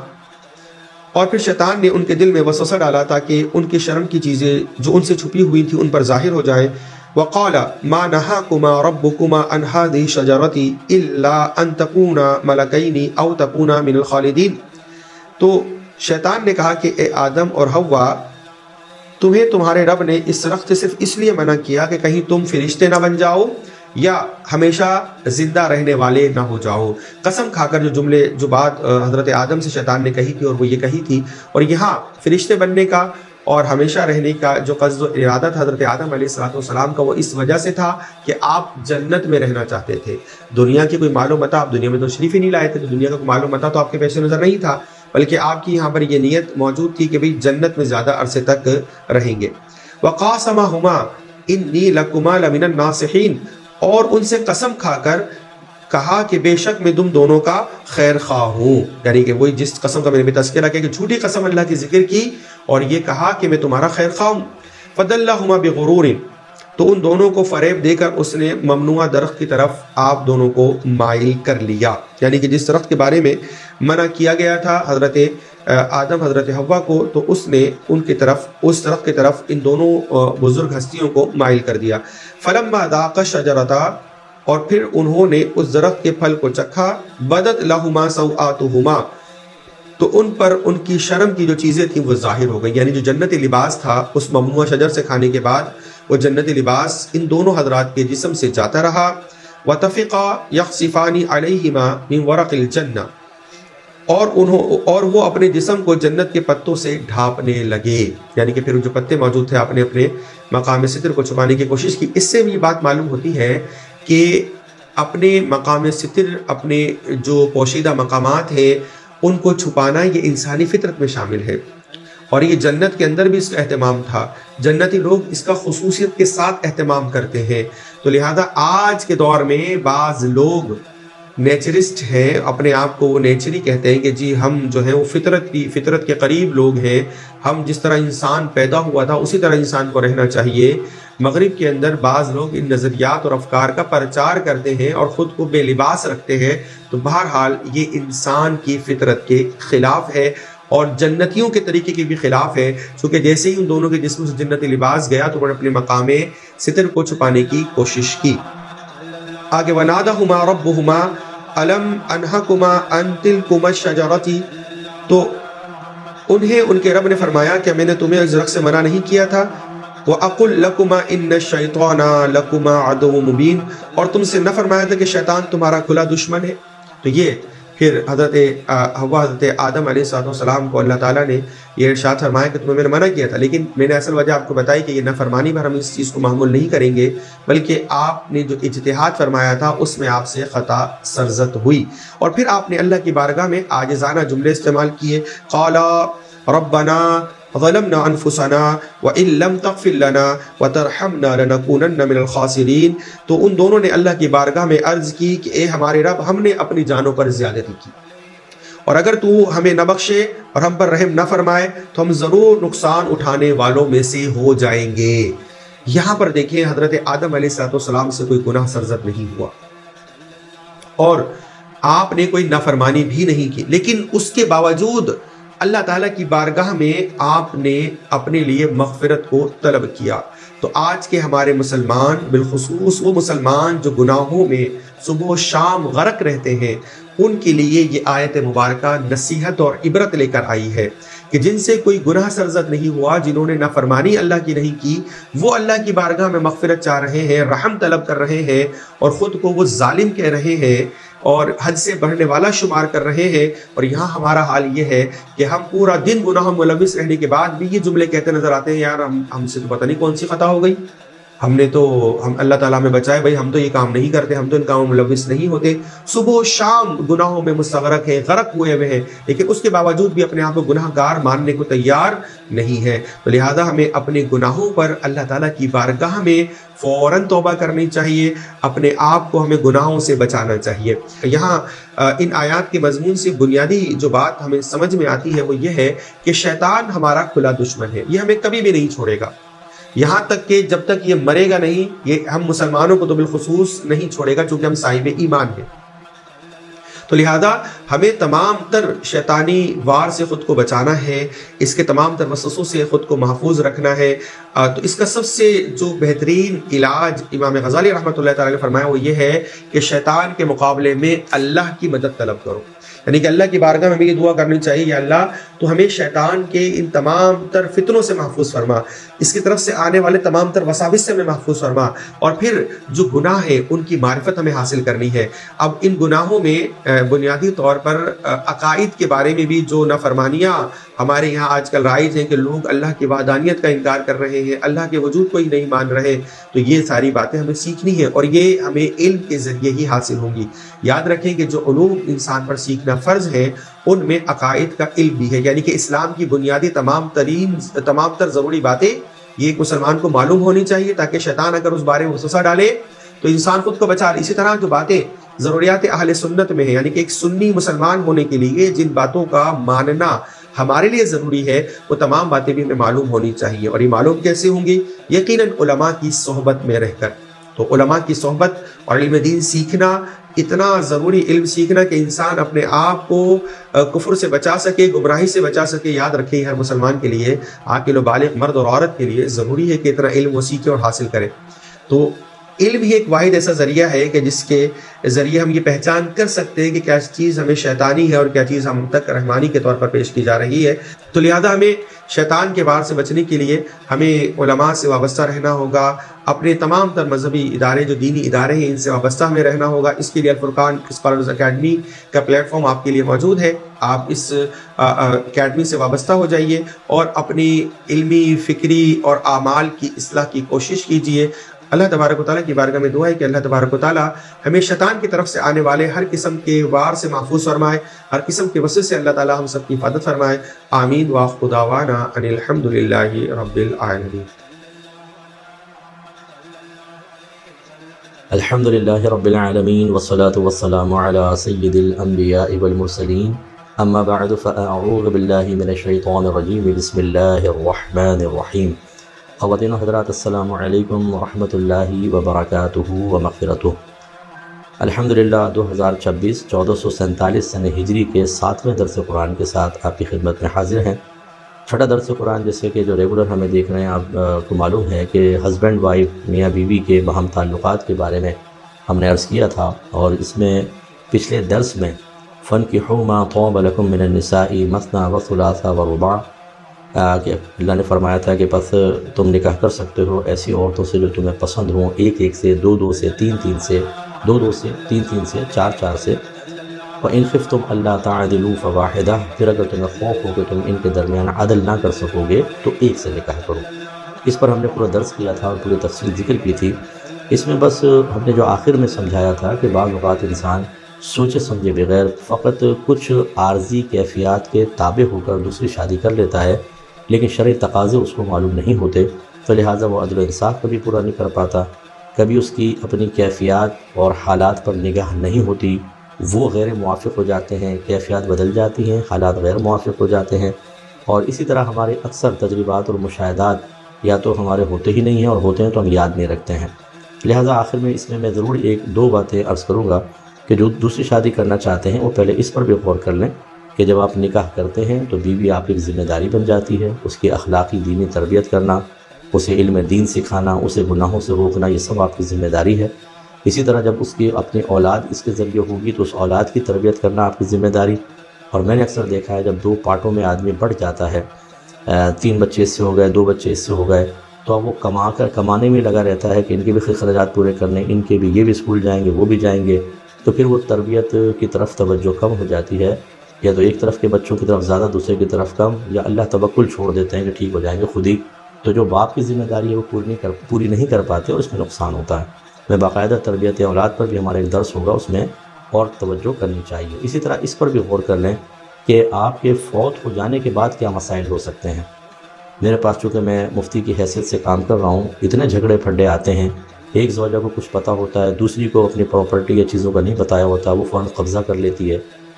اور پھر شیطان نے ان کے دل میں وسوسہ ڈالا تاکہ ان کی شرم کی چیزیں جو ان سے چھپی ہوئی تھی ان پر ظاہر ہو جائیں۔ وَقَالَ مَا نَهَاكُمَا رَبُّكُمَا عَنْ هَذِهِ الشَّجَرَةِ إِلَّا أَن تَكُونَا مَلَكَيْنِ أَوْ تَكُونَا مِنَ الْخَالِدِينَ، تو شیطان نے کہا کہ اے آدم اور حوا، تمہیں تمہارے رب نے اس درخت سے صرف اس لیے منع کیا کہ کہیں تم فرشتے نہ بن جاؤ یا ہمیشہ زندہ رہنے والے نہ ہو جاؤ۔ قسم کھا کر جو بات حضرت آدم سے شیطان نے کہی تھی، اور وہ یہ کہی تھی، اور یہاں فرشتے بننے کا اور ہمیشہ رہنے کا جو قصد و ارادہ تھا حضرت آدم علیہ السلام کا، وہ اس وجہ سے تھا کہ آپ جنت میں رہنا چاہتے تھے۔ دنیا کی کوئی مال و متاع، آپ دنیا میں تو تشریف ہی نہیں لائے تھے، تو دنیا کا کوئی مال و متاع تو آپ کے پیش نظر نہیں تھا، بلکہ آپ کی یہاں پر یہ نیت موجود تھی کہ بھئی جنت میں زیادہ عرصے تک رہیں گے۔ وَقَاسَمَهُمَا إِنِّي لَكُمَا لَمِنَ النَّاصِحِينَ، اور ان سے قسم کھا کر کہا کہ بے شک میں تم دونوں کا خیر خواہ ہوں، یعنی کہ وہی جس قسم کا میں نے بھی تذکرہ کیا کہ جھوٹی قسم اللہ کی ذکر کی اور یہ کہا کہ میں تمہارا خیر خواہ ہوں۔ فَدَلَّهُمَا بِغُرُورٍ، تو ان دونوں کو فریب دے کر اس نے ممنوع درخت کی طرف آپ دونوں کو مائل کر لیا، یعنی کہ جس درخت کے بارے میں منع کیا گیا تھا حضرت آدم حضرت حوا کو، تو اس نے اس درخت کی طرف ان دونوں بزرگ ہستیوں کو مائل کر دیا۔ فَلَمَّا ذَاقَا الشَّجَرَةَ، اور پھر انہوں نے اس درخت کے پھل کو چکھا، بَدَتْ لَهُمَا سَوْآتُهُمَا، تو ان پر ان کی شرم کی جو چیزیں تھیں وہ ظاہر ہو گئی، یعنی جو جنتی لباس تھا اس ممنوع شجر سے کھانے کے بعد وہ جنتی لباس ان دونوں حضرات کے جسم سے جاتا رہا۔ وَتَفِقَا يَخْصِفَانِ عَلَيْهِمَا مِنْ وَرَقِ الْجَنَّةِ، اور وہ اپنے جسم کو جنت کے پتوں سے ڈھانپنے لگے، یعنی کہ پھر جو پتے موجود تھے آپ نے اپنے مقام ستر کو چھپانے کی کوشش کی۔ اس سے بھی یہ بات معلوم ہوتی ہے کہ اپنے مقام ستر، اپنے جو پوشیدہ مقامات ہیں ان کو چھپانا یہ انسانی فطرت میں شامل ہے، اور یہ جنت کے اندر بھی اس کا اہتمام تھا۔ جنتی لوگ اس کا خصوصیت کے ساتھ اہتمام کرتے ہیں، تو لہذا آج کے دور میں بعض لوگ نیچرسٹ ہیں، اپنے آپ کو وہ نیچری کہتے ہیں کہ جی ہم جو ہیں وہ فطرت کے قریب لوگ ہیں، ہم جس طرح انسان پیدا ہوا تھا اسی طرح انسان کو رہنا چاہیے۔ مغرب کے اندر بعض لوگ ان نظریات اور افکار کا پرچار کرتے ہیں اور خود کو بے لباس رکھتے ہیں، تو بہرحال یہ انسان کی فطرت کے خلاف ہے، اور جنتیوں کے طریقے کے بھی خلاف ہے، چونکہ جیسے ہی ان دونوں کے جسموں سے جنتی لباس گیا تو انہوں نے اپنے مقام ستر کو چھپانے کی کوشش کی۔ آگے وَنَادَهُمَا رَبُّهُمَا أَلَمْ أَنْهَكُمَا أَنْ تِلْكُمَا الشَّجَرَةِ، تو انہیں ان کے رب نے فرمایا کہ میں نے تمہیں اس درخت سے منع نہیں کیا تھا، وَأَقُلْ لَكُمَا إِنَّ الشَّيْطَانَ لَكُمَا عَدُوٌّ مُبِينٌ، اور تم سے نہ فرمایا تھا کہ شیطان تمہارا کھلا دشمن ہے۔ تو یہ پھر حضرت حوا حضرت آدم علیہ السلام کو اللہ تعالیٰ نے یہ ارشاد فرمایا کہ تمہیں میں نے منع کیا تھا، لیکن میں نے اصل وجہ آپ کو بتائی کہ یہ نافرمانی پر ہم اس چیز کو معمول نہیں کریں گے، بلکہ آپ نے جو اجتہاد فرمایا تھا اس میں آپ سے خطا سرزد ہوئی، اور پھر آپ نے اللہ کی بارگاہ میں عاجزانہ جملے استعمال کیے، قال ربنا ظلمنا انفسنا وان لم تغفر لنا وترحمنا لنكونن من الخاسرین، تو ان دونوں نے اللہ کی بارگاہ میں عرض کی کہ اے ہمارے رب، ہم نے اپنی جانوں پر زیادتی کی، اور اگر تو ہمیں نہ بخشے اور ہم پر رحم نہ فرمائے تو ہم ضرور نقصان اٹھانے والوں میں سے ہو جائیں گے۔ یہاں پر دیکھیں حضرت آدم علیہ السلام سے کوئی گناہ سرزد نہیں ہوا اور آپ نے کوئی نافرمانی بھی نہیں کی، لیکن اس کے باوجود اللہ تعالیٰ کی بارگاہ میں آپ نے اپنے لیے مغفرت کو طلب کیا۔ تو آج کے ہمارے مسلمان، بالخصوص وہ مسلمان جو گناہوں میں صبح و شام غرق رہتے ہیں، ان کے لیے یہ آیت مبارکہ نصیحت اور عبرت لے کر آئی ہے کہ جن سے کوئی گناہ سرزد نہیں ہوا، جنہوں نے نافرمانی اللہ کی نہیں کی، وہ اللہ کی بارگاہ میں مغفرت چاہ رہے ہیں، رحم طلب کر رہے ہیں، اور خود کو وہ ظالم کہہ رہے ہیں اور حد سے بڑھنے والا شمار کر رہے ہیں۔ اور یہاں ہمارا حال یہ ہے کہ ہم پورا دن گناہوں ملوث رہنے کے بعد بھی یہ جملے کہتے نظر آتے ہیں، یار ہم سے تو پتہ نہیں کون سی خطا ہو گئی، ہم اللہ تعالیٰ میں بچائے، بھائی ہم تو یہ کام نہیں کرتے، ہم تو ان کاموں میں ملوث نہیں ہوتے، صبح و شام گناہوں میں مستغرق ہیں، غرق ہوئے ہوئے ہیں، لیکن اس کے باوجود بھی اپنے آپ کو گناہ گار ماننے کو تیار نہیں ہے۔ تو لہٰذا ہمیں اپنے گناہوں پر اللہ تعالیٰ کی بارگاہ میں فوراً توبہ کرنی چاہیے، اپنے آپ کو ہمیں گناہوں سے بچانا چاہیے۔ یہاں ان آیات کے مضمون سے بنیادی جو بات ہمیں سمجھ میں آتی ہے وہ یہ ہے کہ شیطان ہمارا کھلا دشمن ہے، یہ ہمیں کبھی بھی نہیں چھوڑے گا، یہاں تک کہ جب تک یہ مرے گا نہیں، یہ ہم مسلمانوں کو تو بالخصوص نہیں چھوڑے گا، چونکہ ہم صاحب ایمان ہیں۔ تو لہذا ہمیں تمام تر شیطانی وار سے خود کو بچانا ہے، اس کے تمام تر وسوسوں سے خود کو محفوظ رکھنا ہے۔ تو اس کا سب سے جو بہترین علاج امام غزالی رحمۃ اللہ تعالیٰ نے فرمایا وہ یہ ہے کہ شیطان کے مقابلے میں اللہ کی مدد طلب کرو، یعنی کہ اللہ کی بارگاہ میں ہمیں یہ دعا کرنی چاہیے، یا اللہ تو ہمیں شیطان کے ان تمام تر فتنوں سے محفوظ فرما، اس کی طرف سے آنے والے تمام تر وساوس سے ہمیں محفوظ فرما، اور پھر جو گناہ ہے ان کی معرفت ہمیں حاصل کرنی ہے۔ اب ان گناہوں میں بنیادی طور پر عقائد کے بارے میں بھی جو نافرمانیاں ہمارے یہاں آج کل رائج ہیں کہ لوگ اللہ کی وحدانیت کا انکار کر رہے ہیں، اللہ کے وجود کو ہی نہیں مان رہے، تو یہ ساری باتیں ہمیں سیکھنی ہے، اور یہ ہمیں علم کے ذریعے ہی حاصل ہوں گی۔ یاد رکھیں کہ جو علوم انسان پر سیکھنا فرض ہے ان میں عقائد کا علم بھی ہے، یعنی کہ اسلام کی بنیادی تمام تر ضروری باتیں یہ ایک مسلمان کو معلوم ہونی چاہیے، تاکہ شیطان اگر اس بارے میں وسوسہ ڈالے تو انسان خود کو بچا لے۔ اسی طرح جو باتیں ضروریات اہل سنت میں ہیں، یعنی کہ ایک سنی مسلمان ہونے کے لیے جن باتوں کا ماننا ہمارے لیے ضروری ہے وہ تمام باتیں بھی ہمیں معلوم ہونی چاہیے، اور یہ معلوم کیسے ہوں گی؟ یقیناً علماء کی صحبت میں رہ کر۔ تو علماء کی صحبت اور علم دین سیکھنا اتنا ضروری، علم سیکھنا کہ انسان اپنے آپ کو کفر سے بچا سکے، گمراہی سے بچا سکے۔ یاد رکھیں ہر مسلمان کے لیے، عاقل و بالغ مرد اور عورت کے لیے ضروری ہے کہ اتنا علم وہ سیکھے اور حاصل کرے۔ تو علم ہی ایک واحد ایسا ذریعہ ہے کہ جس کے ذریعے ہم یہ پہچان کر سکتے ہیں کہ کیا چیز ہمیں شیطانی ہے اور کیا چیز ہم تک رحمانی کے طور پر پیش کی جا رہی ہے۔ تو لہذا ہمیں شیطان کے وار سے بچنے کے لیے ہمیں علماء سے وابستہ رہنا ہوگا، اپنے تمام تر مذہبی ادارے جو دینی ادارے ہیں ان سے وابستہ ہمیں رہنا ہوگا۔ اس کے لیے الفرقان اسکالرز اکیڈمی کا پلیٹ فارم آپ کے لیے موجود ہے، آپ اس اکیڈمی سے وابستہ ہو جائیے اور اپنی علمی، فکری اور اعمال کی اصلاح کی کوشش کیجیے۔ اللہ تبارک و تعالیٰ کی بارگاہ میں دعا ہے کہ اللہ تبارک و تعالیٰ ہمیں شیطان کی طرف سے آنے والے ہر قسم کے وار سے محفوظ فرمائے، ہر قسم کے وسوسے سے اللہ تعالیٰ ہم سب کی حفاظت فرمائے۔ آمین وآخر دعوانا ان الحمد للہ رب العالمین۔ الحمد للہ رب العالمین والصلاة والسلام علی سید الانبیاء والمرسلین، اما بعد فاعوذ باللہ من الشیطان الرجیم، بسم اللہ الرحمن الرحیم۔ خواتین و حضرات، السلام علیکم ورحمۃ اللہ وبرکاتہ و مغفرتہ۔ الحمدللہ 2026 1447 سن ہجری کے 7ویں درس قرآن کے ساتھ آپ کی خدمت میں حاضر ہیں۔ چھٹا درس قرآن جیسے کہ جو ریگولر ہمیں دیکھ رہے ہیں، آپ کو معلوم ہے کہ ہسبینڈ وائف میاں بیوی کے باہم تعلقات کے بارے میں ہم نے عرض کیا تھا، اور اس میں پچھلے درس میں فَانْكِحُوا مَا طَابَ لَكُم مِّنَ النِّسَاءِ مَثْنَىٰ وَثُلَاثَ وَرُبَاعَ، کہ اللہ نے فرمایا تھا کہ پس تم نکاح کر سکتے ہو ایسی عورتوں سے جو تمہیں پسند ہوں، ایک ایک سے، دو دو سے، تین تین سے، دو دو سے، تین تین سے، چار چار سے۔ وَإِنْ خِفْتُمْ أَلَّا تَعْدِلُوا فَوَاحِدَةً، پھر اگر تمہیں خوف ہو کہ تم ان کے درمیان عدل نہ کر سکو گے تو ایک سے نکاح کرو۔ اس پر ہم نے پورا درس کیا تھا اور پوری تفصیل ذکر کی تھی۔ اس میں بس ہم نے جو آخر میں سمجھایا تھا کہ بعض اوقات انسان سوچے سمجھے بغیر فقط کچھ عارضی کیفیات کے تابع ہو کر دوسری شادی کر لیتا ہے، لیکن شرعی تقاضے اس کو معلوم نہیں ہوتے، تو لہٰذا وہ عدل و انصاف کبھی پورا نہیں کر پاتا، کبھی اس کی اپنی کیفیات اور حالات پر نگاہ نہیں ہوتی، وہ غیر موافق ہو جاتے ہیں، کیفیات بدل جاتی ہیں، حالات غیر موافق ہو جاتے ہیں، اور اسی طرح ہمارے اکثر تجربات اور مشاہدات یا تو ہمارے ہوتے ہی نہیں ہیں، اور ہوتے ہیں تو ہم یاد نہیں رکھتے ہیں۔ لہٰذا آخر میں اس میں ضرور ایک دو باتیں عرض کروں گا کہ جو دوسری شادی کرنا چاہتے ہیں وہ پہلے اس پر بھی غور کر لیں کہ جب آپ نکاح کرتے ہیں تو بیوی آپ کی ذمہ داری بن جاتی ہے، اس کی اخلاقی دینی تربیت کرنا، اسے علم دین سکھانا، اسے گناہوں سے روکنا، یہ سب آپ کی ذمہ داری ہے۔ اسی طرح جب اس کی اپنی اولاد اس کے ذریعے ہوگی تو اس اولاد کی تربیت کرنا آپ کی ذمہ داری۔ اور میں نے اکثر دیکھا ہے جب دو پارٹوں میں آدمی بڑھ جاتا ہے، 3 بچے اس سے ہو گئے، 2 بچے اس سے ہو گئے، تو اب وہ کمانے میں لگا رہتا ہے کہ ان کے بھی اخراجات پورے کرنے، ان کے بھی، یہ بھی اسکول جائیں گے، وہ بھی جائیں گے، تو پھر وہ تربیت کی طرف توجہ کم ہو جاتی ہے، یا تو ایک طرف کے بچوں کی طرف زیادہ، دوسرے کی طرف کم، یا اللہ توکل چھوڑ دیتے ہیں کہ ٹھیک ہو جائیں گے خود ہی، تو جو باپ کی ذمہ داری ہے وہ پوری نہیں کر پاتے اور اس میں نقصان ہوتا ہے۔ میں باقاعدہ تربیت اولاد پر بھی ہمارا ایک درس ہوگا، اس میں اور توجہ کرنی چاہیے۔ اسی طرح اس پر بھی غور کر لیں کہ آپ کے فوت ہو جانے کے بعد کیا مسائل ہو سکتے ہیں۔ میرے پاس چونکہ میں مفتی کی حیثیت سے کام کر رہا ہوں، اتنے جھگڑے پھڈے آتے ہیں، ایک زوجہ کو کچھ پتہ ہوتا ہے، دوسری کو اپنی پراپرٹی یا چیزوں کا نہیں بتایا ہوتا، وہ فوراً قبضہ کر لیتی ہے۔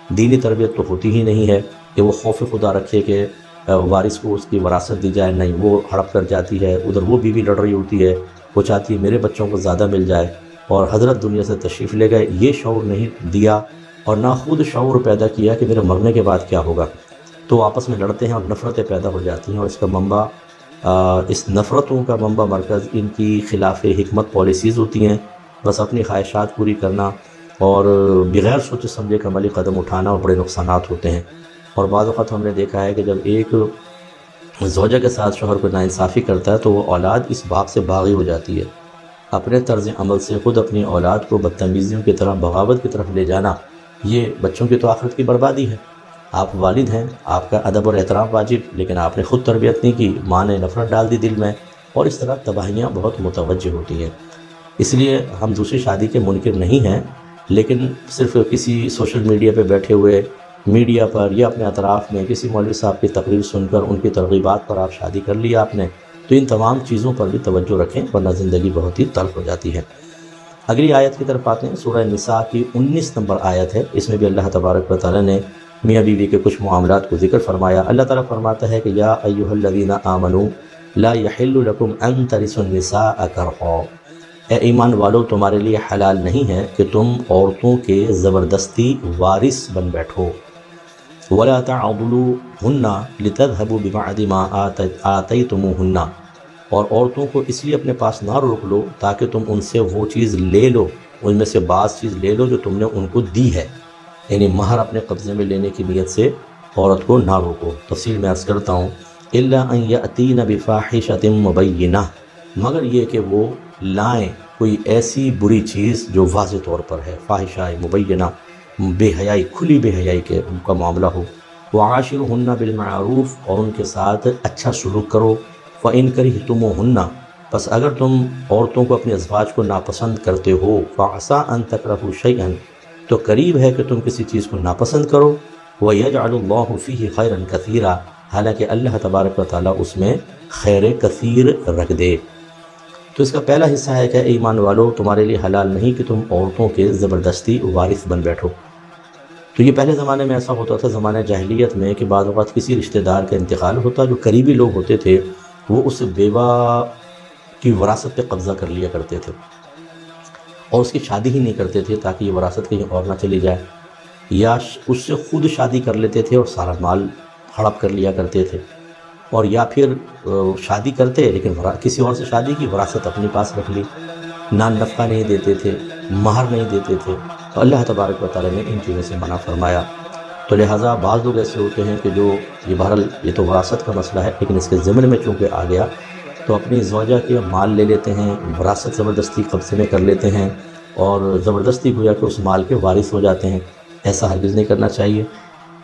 دینی تربیت تو ہوتی ہی نہیں ہے کہ وہ خوف خدا رکھے کہ وارث کو اس کی وراثت دی جائے، نہیں، وہ ہڑپ کر جاتی ہے، ادھر وہ بیوی لڑ رہی ہوتی ہے، وہ چاہتی ہے میرے بچوں کو زیادہ مل جائے، اور حضرت دنیا سے تشریف لے گئے، یہ شعور نہیں دیا اور نہ خود شعور پیدا کیا کہ میرے مرنے کے بعد کیا ہوگا، تو آپس میں لڑتے ہیں اور نفرتیں پیدا ہو جاتی ہیں، اور اس کا منبع، اس نفرتوں کا منبع مرکز ان کی خلاف حکمت پالیسیز ہوتی ہیں، بس اپنی خواہشات پوری کرنا اور بغیر سوچے سمجھے کا عملی قدم اٹھانا، اور بڑے نقصانات ہوتے ہیں۔ اور بعض اوقات ہم نے دیکھا ہے کہ جب ایک زوجہ کے ساتھ شوہر کو ناانصافی کرتا ہے تو وہ اولاد اس باپ سے باغی ہو جاتی ہے۔ اپنے طرز عمل سے خود اپنی اولاد کو بدتمیزیوں کی طرح، بغاوت کی طرف لے جانا، یہ بچوں کی تو آخرت کی بربادی ہے۔ آپ والد ہیں، آپ کا ادب اور احترام واجب، لیکن آپ نے خود تربیت نہیں کی، ماں نے نفرت ڈال دی دل میں، اور اس طرح تباہیاں بہت متوجہ ہوتی ہیں۔ اس لیے ہم دوسری شادی کے منکر نہیں ہیں، لیکن صرف کسی سوشل میڈیا پہ بیٹھے ہوئے، میڈیا پر یا اپنے اطراف میں کسی مولوی صاحب کی تقریر سن کر ان کی ترغیبات پر آپ شادی کر لی آپ نے، تو ان تمام چیزوں پر بھی توجہ رکھیں، ورنہ زندگی بہت ہی تلخ ہو جاتی ہے۔ اگلی آیت کی طرف آتے ہیں، سورہ نساء کی 19 نمبر آیت ہے۔ اس میں بھی اللہ تبارک و تعالیٰ نے میاں بیوی کے کچھ معاملات کو ذکر فرمایا۔ اللہ تعالیٰ فرماتا ہے کہ یا ایھا الذین آمنوا لا یحل لکم ان ترثوا النساء کرہا، اے ایمان والو تمہارے لیے حلال نہیں ہے کہ تم عورتوں کے زبردستی وارث بن بیٹھو۔ ولا تعضلوہن لتذهبوا ببعض ما آتیتموہن، اور عورتوں کو اس لیے اپنے پاس نہ روک لو تاکہ تم ان سے وہ چیز لے لو، ان میں سے بعض چیز لے لو جو تم نے ان کو دی ہے، یعنی مہر اپنے قبضے میں لینے کی نیت سے عورت کو نہ روکو۔ تفصیل میں عرض کرتا ہوں، الا ان یأتین بفاحشۃ مبینہ، مگر یہ کہ وہ لائیں کوئی ایسی بری چیز جو واضح طور پر ہے، فاحشہ مبینہ، بے حیائی، کھلی بے حیائی کے ان کا معاملہ ہو۔ وعاشرہن بالمعروف، اور ان کے ساتھ اچھا سلوک کرو۔ فإن کرہتموہن، پس اگر تم عورتوں کو اپنے ازواج کو ناپسند کرتے ہو، فعسیٰ ان تکرہوا شیئا، تو قریب ہے کہ تم کسی چیز کو ناپسند کرو، وَيَجْعَلُ اللَّهُ فِيهِ خَيْرًا كَثِيرًا، حالانکہ اللہ تبارک و تعالیٰ اس میں خیر کثیر رکھ دے۔ تو اس کا پہلا حصہ ہے کہ اے ایمان والو تمہارے لیے حلال نہیں کہ تم عورتوں کے زبردستی وارث بن بیٹھو۔ تو یہ پہلے زمانے میں ایسا ہوتا تھا، زمانہ جاہلیت میں، کہ بعض اوقات کسی رشتہ دار کا انتقال ہوتا، جو قریبی لوگ ہوتے تھے وہ اس بیوہ کی وراثت پہ قبضہ کر لیا کرتے تھے، اور اس کی شادی ہی نہیں کرتے تھے تاکہ یہ وراثت کہیں اور نہ چلی جائے، یا اس سے خود شادی کر لیتے تھے اور سارا مال ہڑپ کر لیا کرتے تھے، اور یا پھر شادی کرتے لیکن کسی اور سے شادی کی، وراثت اپنے پاس رکھ لی، نان نفقہ نہیں دیتے تھے، مہر نہیں دیتے تھے، تو اللہ تبارک و تعالیٰ نے ان چیزوں سے منع فرمایا۔ تو لہٰذا بعض لوگ ایسے ہوتے ہیں کہ جو یہ بہرحال یہ تو وراثت کا مسئلہ ہے، لیکن اس کے ضمن میں چونکہ آ گیا تو اپنی زوجہ کے مال لے لیتے ہیں، وراثت زبردستی قبضے میں کر لیتے ہیں اور زبردستی گویا کہ اس مال کے وارث ہو جاتے ہیں۔ ایسا ہرگز نہیں کرنا چاہیے۔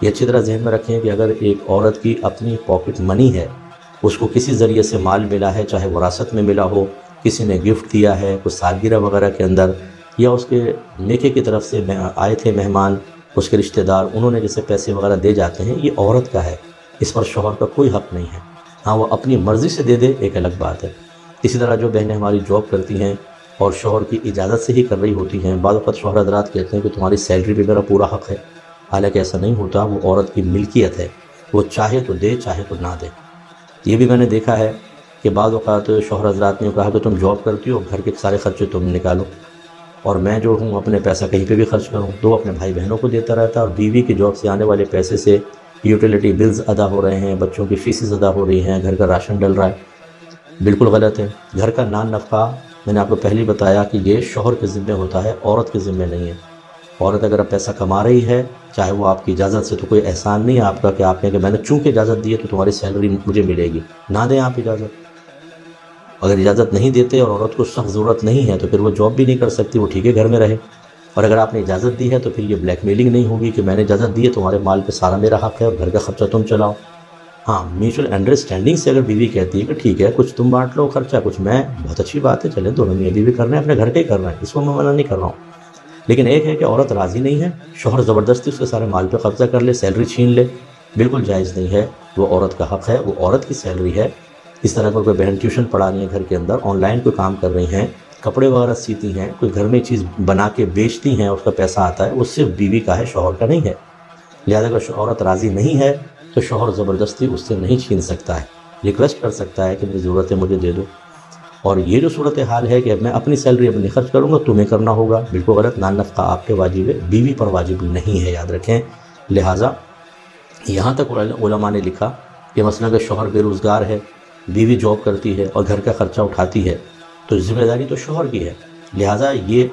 یہ اچھی طرح ذہن میں رکھیں کہ اگر ایک عورت کی اپنی پاکٹ منی ہے، اس کو کسی ذریعے سے مال ملا ہے، چاہے وراثت میں ملا ہو، کسی نے گفٹ دیا ہے کوئی سالگرہ وغیرہ کے اندر، یا اس کے میکے کی طرف سے آئے تھے مہمان، اس کے رشتہ دار، انہوں نے جیسے پیسے وغیرہ دے جاتے ہیں، یہ عورت کا ہے، اس پر شوہر کا کوئی حق نہیں ہے۔ ہاں وہ اپنی مرضی سے دے دے ایک الگ بات ہے۔ اسی طرح جو بہنیں ہماری جاب کرتی ہیں اور شوہر کی اجازت سے ہی کر رہی ہوتی ہیں، بعض اوقات شوہر حضرات کہتے ہیں کہ تمہاری سیلری پہ میرا پورا حق ہے، حالانکہ ایسا نہیں ہوتا، وہ عورت کی ملکیت ہے، وہ چاہے تو دے چاہے تو نہ دے۔ یہ بھی میں نے دیکھا ہے کہ بعض اوقات شوہر حضرات نے کہا کہ تم جاب کرتی ہو، گھر کے سارے خرچے تم نکالو، اور میں جو ہوں اپنے پیسہ کہیں پہ بھی خرچ کروں، تو اپنے بھائی بہنوں کو دیتا رہتا ہے، اور بیوی کی جاب سے آنے والے پیسے سے یوٹیلیٹی بلز ادا ہو رہے ہیں، بچوں کی فیسز ادا ہو رہی ہیں، گھر کا راشن ڈل رہا ہے، بالکل غلط ہے۔ گھر کا نان نفقہ میں نے آپ کو پہلے بتایا کہ یہ شوہر کے ذمہ ہوتا ہے، عورت کے ذمہ نہیں ہے۔ عورت اگر اب پیسہ کما رہی ہے، چاہے وہ آپ کی اجازت سے، تو کوئی احسان نہیں ہے آپ کا کہ آپ کہیں کہ میں نے چونکہ اجازت دی ہے تو تمہاری سیلری مجھے ملے گی، نہ دیں آپ اجازت۔ اگر اجازت نہیں دیتے اور عورت کو سخت ضرورت نہیں ہے تو پھر وہ جاب بھی نہیں کر سکتی، وہ ٹھیک ہے گھر میں رہے۔ اور اگر آپ نے اجازت دی ہے تو پھر یہ بلیک میلنگ نہیں ہوگی کہ میں نے اجازت دی ہے، تمہارے مال پہ سارا میرا حق ہے اور گھر کا خرچہ تم چلاؤ۔ ہاں میوچل انڈرسٹینڈنگ سے اگر بیوی کہتی ہے کہ ٹھیک ہے کچھ تم بانٹ لو خرچہ کچھ میں، بہت اچھی بات ہے، چلیں دونوں میاں بیوی کر رہے ہیں، اپنے گھر کا ہی کر رہے ہیں، اس کو میں منع نہیں کر رہا ہوں۔ لیکن ایک ہے کہ عورت راضی نہیں ہے، شوہر زبردستی اس کے سارے مال پہ قبضہ کر لے، سیلری چھین لے، بالکل جائز نہیں ہے، وہ عورت کا حق ہے، وہ عورت کی سیلری ہے۔ اس طرح کوئی بہن ٹیوشن پڑھا رہی ہیں گھر کے اندر، آن لائن کوئی کام کر رہی ہیں، کپڑے وغیرہ سیتی ہیں، کوئی گھر میں چیز بنا کے بیچتی ہیں، اس کا پیسہ آتا ہے، وہ صرف بیوی کا ہے، شوہر کا نہیں ہے۔ لہذا اگر عورت راضی نہیں ہے تو شوہر زبردستی اس سے نہیں چھین سکتا ہے، ریکویسٹ کر سکتا ہے کہ میری ضرورت ہے مجھے دے دو۔ اور یہ جو صورتحال ہے کہ میں اپنی سیلری اپنی خرچ کروں گا، تمہیں کرنا ہوگا، بالکل غلط۔ نان نفقہ آپ پہ واجب ہے، بیوی پر واجب نہیں ہے، یاد رکھیں۔ لہٰذا یہاں تک علماء نے لکھا کہ مثلا کہ شوہر بے روزگار ہے، بیوی جاب کرتی ہے اور گھر کا خرچہ اٹھاتی ہے، تو ذمہ داری تو شوہر کی ہے۔ لہٰذا یہ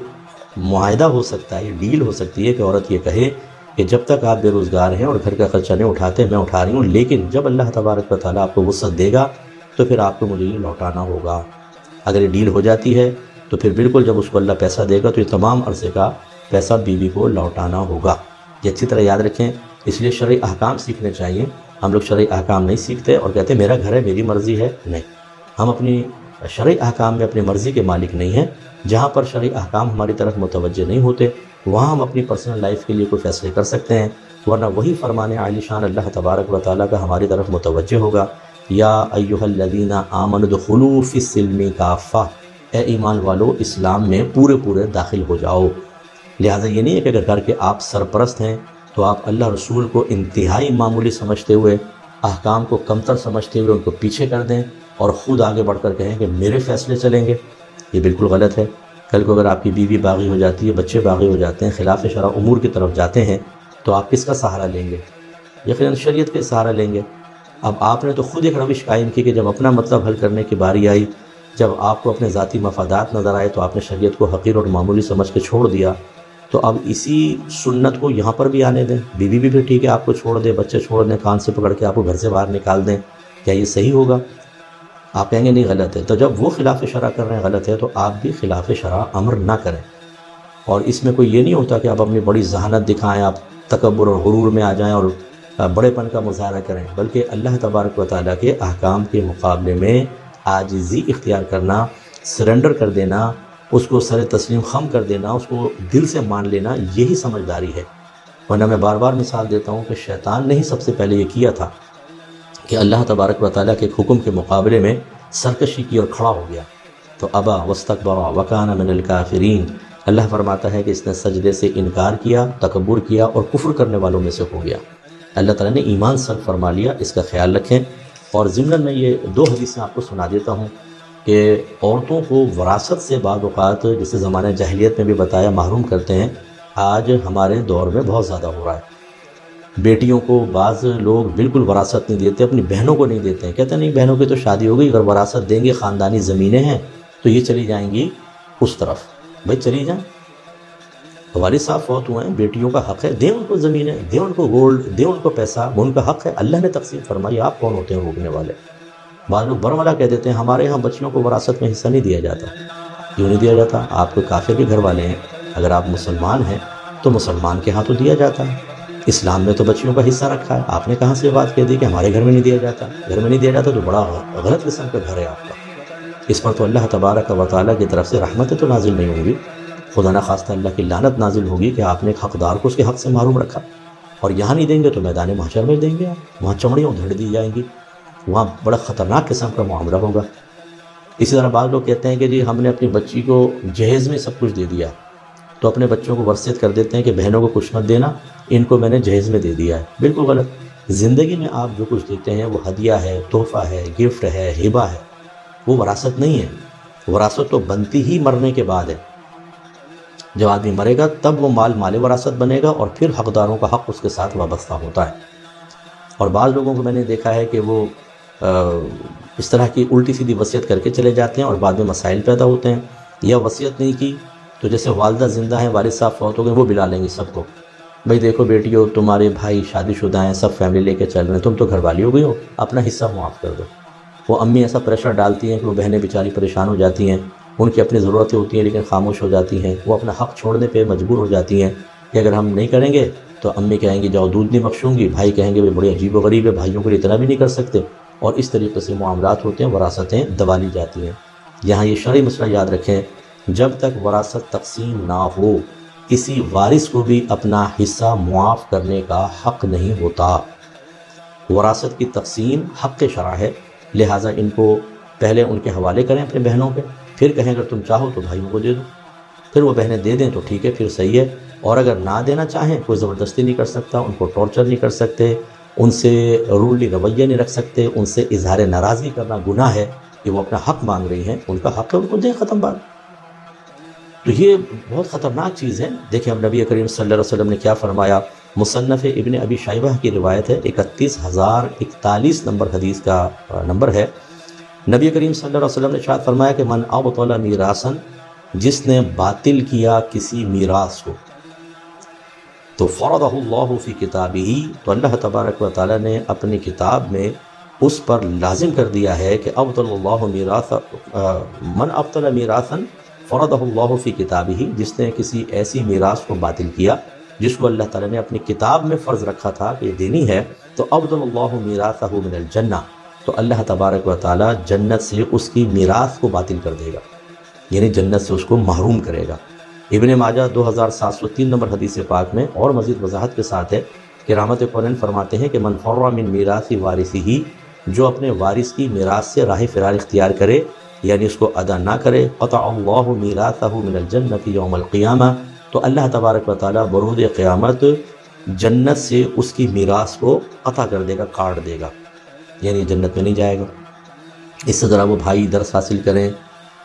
معاہدہ ہو سکتا ہے، یہ ڈیل ہو سکتی ہے کہ عورت یہ کہے کہ جب تک آپ بے روزگار ہیں اور گھر کا خرچہ نہیں اٹھاتے، میں اٹھا رہی ہوں، لیکن جب اللہ تبارک و تعالیٰ آپ کو وسعت دے گا تو پھر آپ کو مجھے یہ لوٹانا ہوگا۔ اگر یہ ڈیل ہو جاتی ہے تو پھر بالکل جب اس کو اللہ پیسہ دے گا تو یہ تمام عرصے کا پیسہ بیوی کو لوٹانا ہوگا۔ یہ اچھی طرح یاد رکھیں، اس لیے شرعی احکام سیکھنے چاہیے۔ ہم لوگ شرعی احکام نہیں سیکھتے اور کہتے ہیں میرا گھر ہے میری مرضی ہے، نہیں، ہم اپنی شرعی احکام میں اپنی مرضی کے مالک نہیں ہیں۔ جہاں پر شرعی احکام ہماری طرف متوجہ نہیں ہوتے وہاں ہم اپنی پرسنل لائف کے لیے کوئی فیصلے کر سکتے ہیں، ورنہ وہی فرمان عالی شان اللہ تبارک و تعالیٰ کا ہماری طرف متوجہ ہوگا۔ یا ایھا الذین آمنوا ادخلوا فی السلم کافہ، اے ایمان والو اسلام میں پورے داخل ہو جاؤ۔ لہٰذا یہ نہیں ہے کہ اگر گھر کے آپ سرپرست ہیں تو آپ اللہ رسول کو انتہائی معمولی سمجھتے ہوئے، احکام کو کمتر سمجھتے ہوئے ان کو پیچھے کر دیں اور خود آگے بڑھ کر کہیں کہ میرے فیصلے چلیں گے، یہ بالکل غلط ہے۔ کل کو اگر آپ کی بیوی باغی ہو جاتی ہے، بچے باغی ہو جاتے ہیں، خلاف شرع امور کی طرف جاتے ہیں، تو آپ کس کا سہارا لیں گے؟ یقیناً شریعت کے سہارا لیں گے۔ اب آپ نے تو خود ایک روش قائم کی کہ جب اپنا مطلب حل کرنے کی باری آئی، جب آپ کو اپنے ذاتی مفادات نظر آئے تو آپ نے شریعت کو حقیر اور معمولی سمجھ کے چھوڑ دیا۔ تو اب اسی سنت کو یہاں پر بھی آنے دیں، بیوی بھی پھر ٹھیک ہے آپ کو چھوڑ دیں، بچے چھوڑ دیں، کان سے پکڑ کے آپ کو گھر سے باہر نکال دیں، کیا یہ صحیح ہوگا؟ آپ کہیں گے نہیں غلط ہے۔ تو جب وہ خلاف شرع کر رہے ہیں غلط ہے تو آپ بھی خلاف شرع امر نہ کریں۔ اور اس میں کوئی یہ نہیں ہوتا کہ آپ اپنی بڑی ذہانت دکھائیں، آپ تکبر اور غرور میں آ جائیں اور بڑے پن کا مظاہرہ کریں، بلکہ اللہ تبارک و تعالیٰ کے احکام کے مقابلے میں عاجزی اختیار کرنا، سرنڈر کر دینا، اس کو سر تسلیم خم کر دینا، اس کو دل سے مان لینا، یہی سمجھداری ہے۔ ورنہ میں بار بار مثال دیتا ہوں کہ شیطان نے ہی سب سے پہلے یہ کیا تھا کہ اللہ تبارک و تعالیٰ کے حکم کے مقابلے میں سرکشی کی اور کھڑا ہو گیا، تو ابا واستکبر وکان من الکافرین۔ اللہ فرماتا ہے کہ اس نے سجدے سے انکار کیا، تکبر کیا اور کفر کرنے والوں میں سے ہو گیا۔ اللہ تعالیٰ نے ایمان سلب فرما لیا، اس کا خیال رکھیں۔ اور ضمن میں یہ 2 حدیثیں آپ کو سنا دیتا ہوں۔ کہ عورتوں کو وراثت سے بعض اوقات جسے زمانہ جاہلیت میں بھی بتایا محروم کرتے ہیں، آج ہمارے دور میں بہت زیادہ ہو رہا ہے۔ بیٹیوں کو بعض لوگ بالکل وراثت نہیں دیتے، اپنی بہنوں کو نہیں دیتے ہیں، کہتے ہیں نہیں بہنوں کی تو شادی ہو گئی، اگر وراثت دیں گے خاندانی زمینیں ہیں تو یہ چلی جائیں گی اس طرف۔ بھائی چلی جائیں، والد صاحب فوت ہوئے ہیں، بیٹیوں کا حق ہے، دیں ان کو زمینیں، دیں ان کو گولڈ، دیں ان کو پیسہ، وہ ان کا حق ہے، اللہ نے تقسیم فرمائی، آپ کون ہوتے ہیں روکنے والے؟ بعض لوگ برملا کہہ دیتے ہیں ہمارے ہاں بچیوں کو وراثت میں حصہ نہیں دیا جاتا۔ کیوں نہیں دیا جاتا؟ آپ کو کافر کے گھر والے ہیں، اگر آپ مسلمان ہیں تو مسلمان کے ہاں تو دیا جاتا ہے۔ اسلام نے تو بچیوں کا حصہ رکھا ہے، آپ نے کہاں سے بات کہہ دی کہ ہمارے گھر میں نہیں دیا جاتا؟ گھر میں نہیں دیا جاتا تو بڑا غلط قسم کا گھر ہے آپ کا۔ اس پر تو اللہ تبارک و تعالیٰ کی طرف سے رحمتیں تو نازل نہیں ہوں گی، خدا نہ خواستہ اللہ کی لعنت نازل ہوگی کہ آپ نے ایک حقدار کو اس کے حق سے محروم رکھا، اور یہاں نہیں دیں گے تو میدان محشر میں دیں گے آپ، وہاں چمڑیاں ادھیڑ دی جائیں گی، وہاں بڑا خطرناک قسم کا معاملہ ہوگا۔ اسی طرح بعض لوگ کہتے ہیں کہ جی ہم نے اپنی بچی کو جہیز میں سب کچھ دے دیا، تو اپنے بچوں کو وصیت کر دیتے ہیں کہ بہنوں کو کچھ مت دینا، ان کو میں نے جہیز میں دے دیا ہے۔ بالکل غلط۔ زندگی میں آپ جو کچھ دیتے ہیں وہ ہدیہ ہے، تحفہ ہے، گفٹ ہے، ہبہ ہے، وہ وراثت نہیں ہے۔ وراثت تو بنتی ہی مرنے کے بعد ہے، جب آدمی مرے گا تب وہ مال وراثت بنے گا، اور پھر حقداروں کا حق اس کے ساتھ وابستہ ہوتا ہے۔ اور بعض لوگوں کو میں نے دیکھا ہے کہ وہ اس طرح کی الٹی سیدھی وصیت کر کے چلے جاتے ہیں اور بعد میں مسائل پیدا ہوتے ہیں۔ یا وصیت نہیں کی تو جیسے والدہ زندہ ہیں، والد صاحب فوت ہو گئے، وہ بلا لیں گے سب کو، بھائی دیکھو بیٹیو تمہارے بھائی شادی شدہ ہیں، سب فیملی لے کے چل رہے ہیں، تم تو گھر والی ہو گئی ہو، اپنا حصہ معاف کر دو۔ وہ امی ایسا پریشر ڈالتی ہیں کہ وہ بہنیں بیچاری پریشان ہو جاتی ہیں، ان کی اپنی ضرورتیں ہوتی ہیں لیکن خاموش ہو جاتی ہیں، وہ اپنا حق چھوڑنے پہ مجبور ہو جاتی ہیں کہ اگر ہم نہیں کریں گے تو امی کہیں گی جاؤ دودھ نہیں بخشوں گی، بھائی کہیں گے بڑی عجیب و غریب ہے، بھائیوں کے لیے اتنا بھی نہیں کر سکتے، اور اس طریقے سے معاملات ہوتے ہیں، وراثتیں دبا لی جاتی ہیں۔ یہاں یہ شرعی مسئلہ یاد رکھیں، جب تک وراثت تقسیم نہ ہو کسی وارث کو بھی اپنا حصہ معاف کرنے کا حق نہیں ہوتا۔ وراثت کی تقسیم حق شرع ہے، لہٰذا ان کو پہلے ان کے حوالے کریں اپنے بہنوں کے، پھر کہیں اگر تم چاہو تو بھائیوں کو دے دو، پھر وہ بہنیں دے دیں تو ٹھیک ہے، پھر صحیح ہے، اور اگر نہ دینا چاہیں کوئی زبردستی نہیں کر سکتا، ان کو ٹارچر نہیں کر سکتے، ان سے رولی رویہ نہیں رکھ سکتے، ان سے اظہار ناراضی کرنا گناہ ہے کہ وہ اپنا حق مانگ رہی ہیں، ان کا حق ہے ان کو دیں، ختم بات۔ تو یہ بہت خطرناک چیز ہے۔ دیکھیں اب نبی کریم صلی اللہ علیہ وسلم نے کیا فرمایا، مصنف ابن ابی شیبہ کی روایت ہے، 31041 نمبر حدیث کا نمبر ہے۔ نبی کریم صلی اللہ علیہ وسلم نے ارشاد فرمایا کہ من ابطل میراثا، جس نے باطل کیا کسی میراث کو، تو فرضہ اللہ فی کتابہ، تو اللہ تبارک و تعالیٰ نے اپنی کتاب میں اس پر لازم کر دیا ہے کہ ابطل اللہ میراثا، من ابطل میراثا فرضہ اللہ فی کتابہ، جس نے کسی ایسی میراث کو باطل کیا جس کو اللہ تعالیٰ نے اپنی کتاب میں فرض رکھا تھا کہ یہ دینی ہے، تو ابطل اللہ میراثہ من الجنہ، تو اللہ تبارک و تعالیٰ جنت سے اس کی میراث کو باطل کر دے گا، یعنی جنت سے اس کو محروم کرے گا۔ ابن ماجہ 2703 نمبر حدیث پاک میں اور مزید وضاحت کے ساتھ ہے کہ رحمت کونین فرماتے ہیں کہ من فر من میراث وارثہ، جو اپنے وارث کی میراث سے راہ فرار اختیار کرے یعنی اس کو ادا نہ کرے، قطع اللہ میراثہ من الجنۃ یوم القیامہ، تو اللہ تبارک و تعالیٰ بروز قیامت جنت سے اس کی میراث کو قطع کر دے گا، کاٹ دے گا، یعنی جنت میں نہیں جائے گا۔ اس سے ذرا وہ بھائی درس حاصل کریں،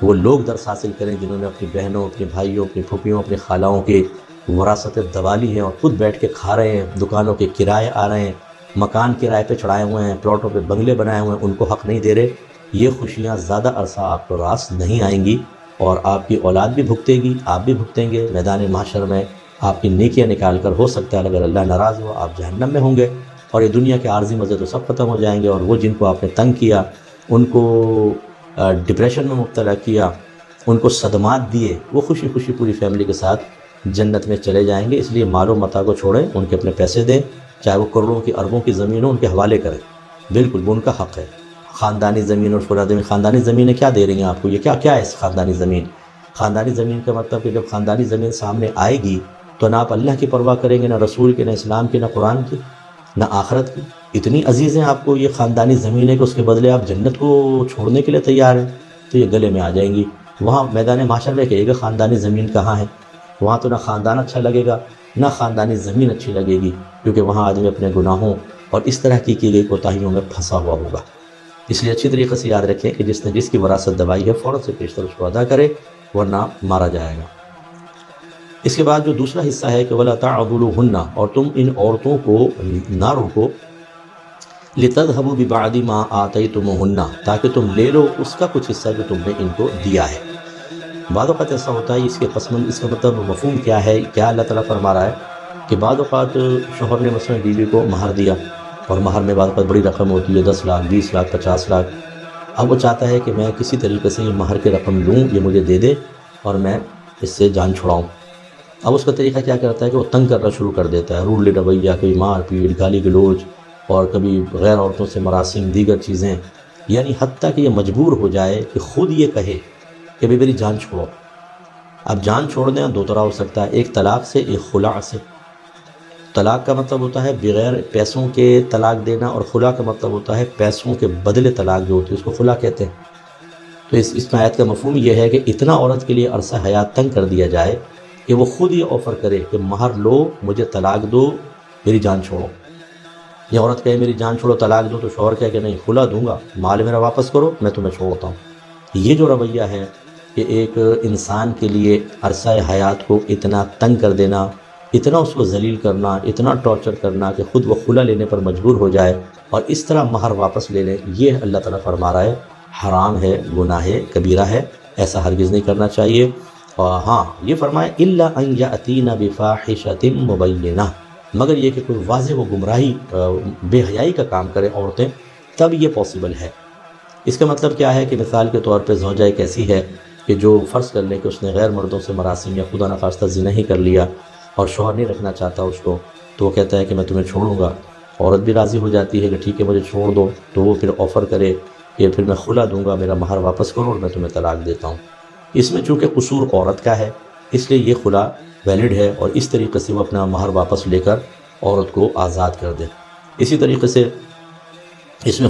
وہ لوگ درس حاصل کریں جنہوں نے اپنی بہنوں، اپنے بھائیوں، اپنی پھوپھیوں، اپنی خالاؤں کی وراثتیں دبا لی ہیں اور خود بیٹھ کے کھا رہے ہیں، دکانوں کے کرائے آ رہے ہیں، مکان کرائے پہ چڑھائے ہوئے ہیں، پلاٹوں پہ بنگلے بنائے ہوئے ہیں، ان کو حق نہیں دے رہے۔ یہ خوشیاں زیادہ عرصہ آپ کو راس نہیں آئیں گی، اور آپ کی اولاد بھی بھگتے گی، آپ بھی بھگتیں گے میدان محشر میں۔ آپ کی نیکیاں نکال کر ہو سکتا ہے اگر اللہ ناراض ہوا آپ جہنم میں ہوں گے، اور یہ دنیا کے عارضی مزے تو سب ختم ہو جائیں گے، اور وہ جن کو آپ نے تنگ کیا، ان کو ڈپریشن میں مبتلا کیا، ان کو صدمات دیے، وہ خوشی خوشی پوری فیملی کے ساتھ جنت میں چلے جائیں گے۔ اس لیے مال و متاع کو چھوڑیں، ان کے اپنے پیسے دیں، چاہے وہ کروڑوں کی اربوں کی زمین ہو، ان کے حوالے کریں، بالکل وہ ان کا حق ہے۔ خاندانی زمین اور فلانی زمین، خاندانی زمینیں کیا دے رہی ہیں آپ کو؟ یہ کیا ہے اس خاندانی زمین؟ خاندانی زمین کا مطلب کہ جب خاندانی زمین سامنے آئے گی تو نہ آپ اللہ کی پرواہ کریں گے، نہ رسول کی، نہ اسلام کی، نہ قرآن کی، نہ آخرت کی۔ اتنی عزیز ہیں آپ کو یہ خاندانی زمین ہے کہ اس کے بدلے آپ جنت کو چھوڑنے کے لیے تیار ہیں، تو یہ گلے میں آ جائیں گی۔ وہاں میدان محشر میں کہے گا خاندانی زمین کہاں ہے؟ وہاں تو نہ خاندان اچھا لگے گا، نہ خاندانی زمین اچھی لگے گی، کیونکہ وہاں آدمی اپنے گناہوں اور اس طرح کی گئی کوتاہیوں میں پھنسا ہوا ہوگا۔ اس لیے اچھی طریقے سے یاد رکھیں کہ جس نے جس کی وراثت دبائی ہے فوراً سے پیشتر اس کو ادا کرے ورنہ مارا جائے گا۔ اس کے بعد جو دوسرا حصہ ہے کہ وَلَا تَعْضُلُوهُنَّ، اور تم ان عورتوں کو نہ روکو لِتَذْهَبُوا بِبَعْضِ مَا آتَيْتُمُوهُنَّ، تاکہ تم لے لو اس کا کچھ حصہ جو تم نے ان کو دیا ہے۔ بعض اوقات ایسا ہوتا ہے، اس کے اس کا مطلب مفہوم کیا ہے، کیا اللہ تعالیٰ فرما رہا ہے کہ بعض اوقات شوہر نے مثلا بیوی کو مہر دیا، اور مہر میں بعض اوقات بڑی رقم ہوتی ہے، 10 لاکھ 20 لاکھ 50 لاکھ۔ اب وہ چاہتا ہے کہ میں کسی طریقے سے یہ مہر کی رقم لوں، یہ مجھے دے دے اور میں اس سے جان چھڑاؤں۔ اب اس کا طریقہ کیا کرتا ہے کہ وہ تنگ کرنا شروع کر دیتا ہے، روڈ رویہ، کبھی مار پیٹ، گالی گلوچ، اور کبھی غیر عورتوں سے مراسم، دیگر چیزیں، یعنی حتیٰ کہ یہ مجبور ہو جائے کہ خود یہ کہے کہ بھئی میری جان چھوڑو۔ اب جان چھوڑنا دو طرح ہو سکتا ہے، ایک طلاق سے، ایک خلع سے۔ طلاق کا مطلب ہوتا ہے بغیر پیسوں کے طلاق دینا، اور خلع کا مطلب ہوتا ہے پیسوں کے بدلے طلاق جو ہوتی ہے، اس کو خلع کہتے ہیں۔ تو اس آیت کا مفہوم یہ ہے کہ اتنا عورت کے لیے عرصہ حیات تنگ کر دیا جائے کہ وہ خود یہ آفر کرے کہ مہر لو، مجھے طلاق دو، میری جان چھوڑو۔ یہ عورت کہے میری جان چھوڑو، طلاق دو، تو شوہر کہے کہ نہیں، خلع دوں گا، مال میرا واپس کرو، میں تمہیں چھوڑتا ہوں۔ یہ جو رویہ ہے کہ ایک انسان کے لیے عرصہ حیات کو اتنا تنگ کر دینا، اتنا اس کو ذلیل کرنا، اتنا ٹارچر کرنا کہ خود وہ خلع لینے پر مجبور ہو جائے اور اس طرح مہر واپس لے لے، یہ اللہ تعالیٰ فرما رہا ہے حرام ہے، گناہ ہے، کبیرہ ہے، ایسا ہرگز نہیں کرنا چاہیے۔ اور ہاں یہ فرمائے الا ان یاتین بفاحشۃ مبینہ، مگر یہ کہ کوئی واضح و گمراہی، بے حیائی کا کام کرے عورتیں، تب یہ پاسبل ہے۔ اس کا مطلب کیا ہے کہ مثال کے طور پہ زوجہ ایک ایسی ہے کہ جو فرض کر لیں کہ اس نے غیر مردوں سے مراسم یا خدا نخواستہ زنا ہی کر لیا اور شوہر نہیں رکھنا چاہتا اس کو، تو وہ کہتا ہے کہ میں تمہیں چھوڑوں گا۔ عورت بھی راضی ہو جاتی ہے کہ ٹھیک ہے مجھے چھوڑ دو، تو وہ پھر آفر کرے کہ پھر میں خلع دوں گا، میرا مہر واپس کرو اور میں تمہیں طلاق دیتا ہوں۔ اس میں چونکہ قصور عورت کا ہے، اس لیے یہ خلع ویلڈ ہے، اور اس طریقے سے وہ اپنا مہر واپس لے کر عورت کو آزاد کر دے۔ اسی طریقے سے اس میں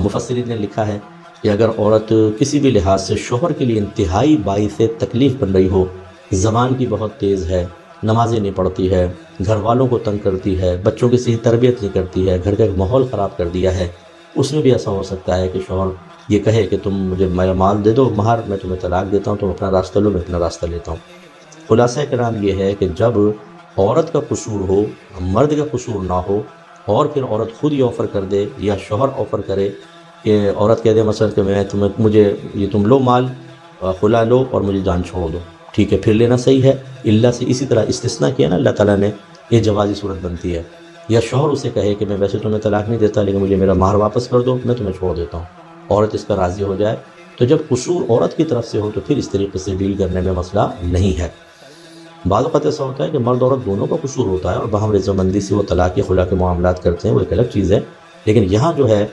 مفسرین نے لکھا ہے کہ اگر عورت کسی بھی لحاظ سے شوہر کے لیے انتہائی باعث تکلیف بن رہی ہو، زبان کی بہت تیز ہے، نمازیں نہیں پڑھتی ہے، گھر والوں کو تنگ کرتی ہے، بچوں کی صحیح تربیت نہیں کرتی ہے، گھر کا ایک ماحول خراب کر دیا ہے، اس میں بھی ایسا ہو سکتا ہے کہ شوہر یہ کہے کہ تم مجھے میرا مال دے دو مہر، میں تمہیں طلاق دیتا ہوں، تم اپنا راستہ لو، میں اپنا راستہ لیتا ہوں۔ خلاصہ کلام یہ ہے کہ جب عورت کا قصور ہو، مرد کا قصور نہ ہو، اور پھر عورت خود یہ آفر کر دے یا شوہر آفر کرے کہ عورت کہہ دے مثلا کہ میں مجھے یہ تم لو مال، خلا لو اور مجھے جان چھوڑ دو، ٹھیک ہے پھر لینا صحیح ہے۔ اللہ سے اسی طرح استثناء کیا نا اللہ تعالیٰ نے، یہ جوازی صورت بنتی ہے۔ یا شوہر اسے کہے کہ میں ویسے تمہیں طلاق نہیں دیتا لیکن مجھے میرا مہر واپس کر دو، میں تمہیں چھوڑ دیتا ہوں، عورت اس کا راضی ہو جائے، تو جب قصور عورت کی طرف سے ہو تو پھر اس طریقے سے ڈیل کرنے میں مسئلہ نہیں ہے۔ بعض اوقات ایسا ہوتا ہے کہ مرد عورت دونوں کا قصور ہوتا ہے اور باہم رضامندی سے وہ طلاق یا خلا کے معاملات کرتے ہیں، وہ ایک الگ چیز ہے۔ لیکن یہاں جو ہے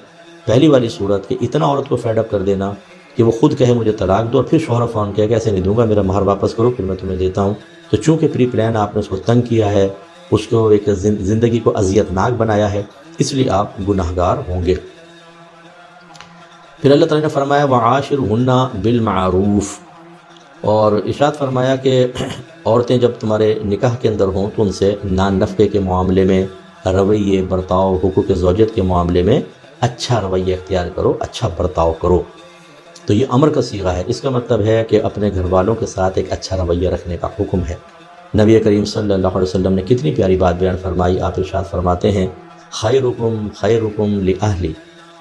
پہلی والی صورت کہ اتنا عورت کو فیڈ اپ کر دینا کہ وہ خود کہے مجھے طلاق دو، اور پھر شوہر فون کہے کہ ایسے نہیں دوں گا، میرا مہر واپس کرو پھر میں تمہیں دیتا ہوں، تو چونکہ پری پلان آپ نے اس کو تنگ کیا ہے، اس کو ایک زندگی کو اذیت ناک بنایا ہے، اس لیے آپ گناہ گار ہوں گے۔ پھر اللہ تعالیٰ نے فرمایا وَعَاشِرْهُنَّ بِالْمَعْرُوفِ، اور ارشاد فرمایا کہ عورتیں جب تمہارے نکاح کے اندر ہوں تو ان سے نان نفقے کے معاملے میں، رویے، برتاؤ، حقوق زوجیت کے معاملے میں اچھا رویہ اختیار کرو، اچھا برتاؤ کرو۔ تو یہ امر کا صیغہ ہے، اس کا مطلب ہے کہ اپنے گھر والوں کے ساتھ ایک اچھا رویہ رکھنے کا حکم ہے۔ نبی کریم صلی اللہ علیہ وسلم نے کتنی پیاری بات بیان فرمائی، آپ ارشاد فرماتے ہیں خیرکم خیرکم لأہلی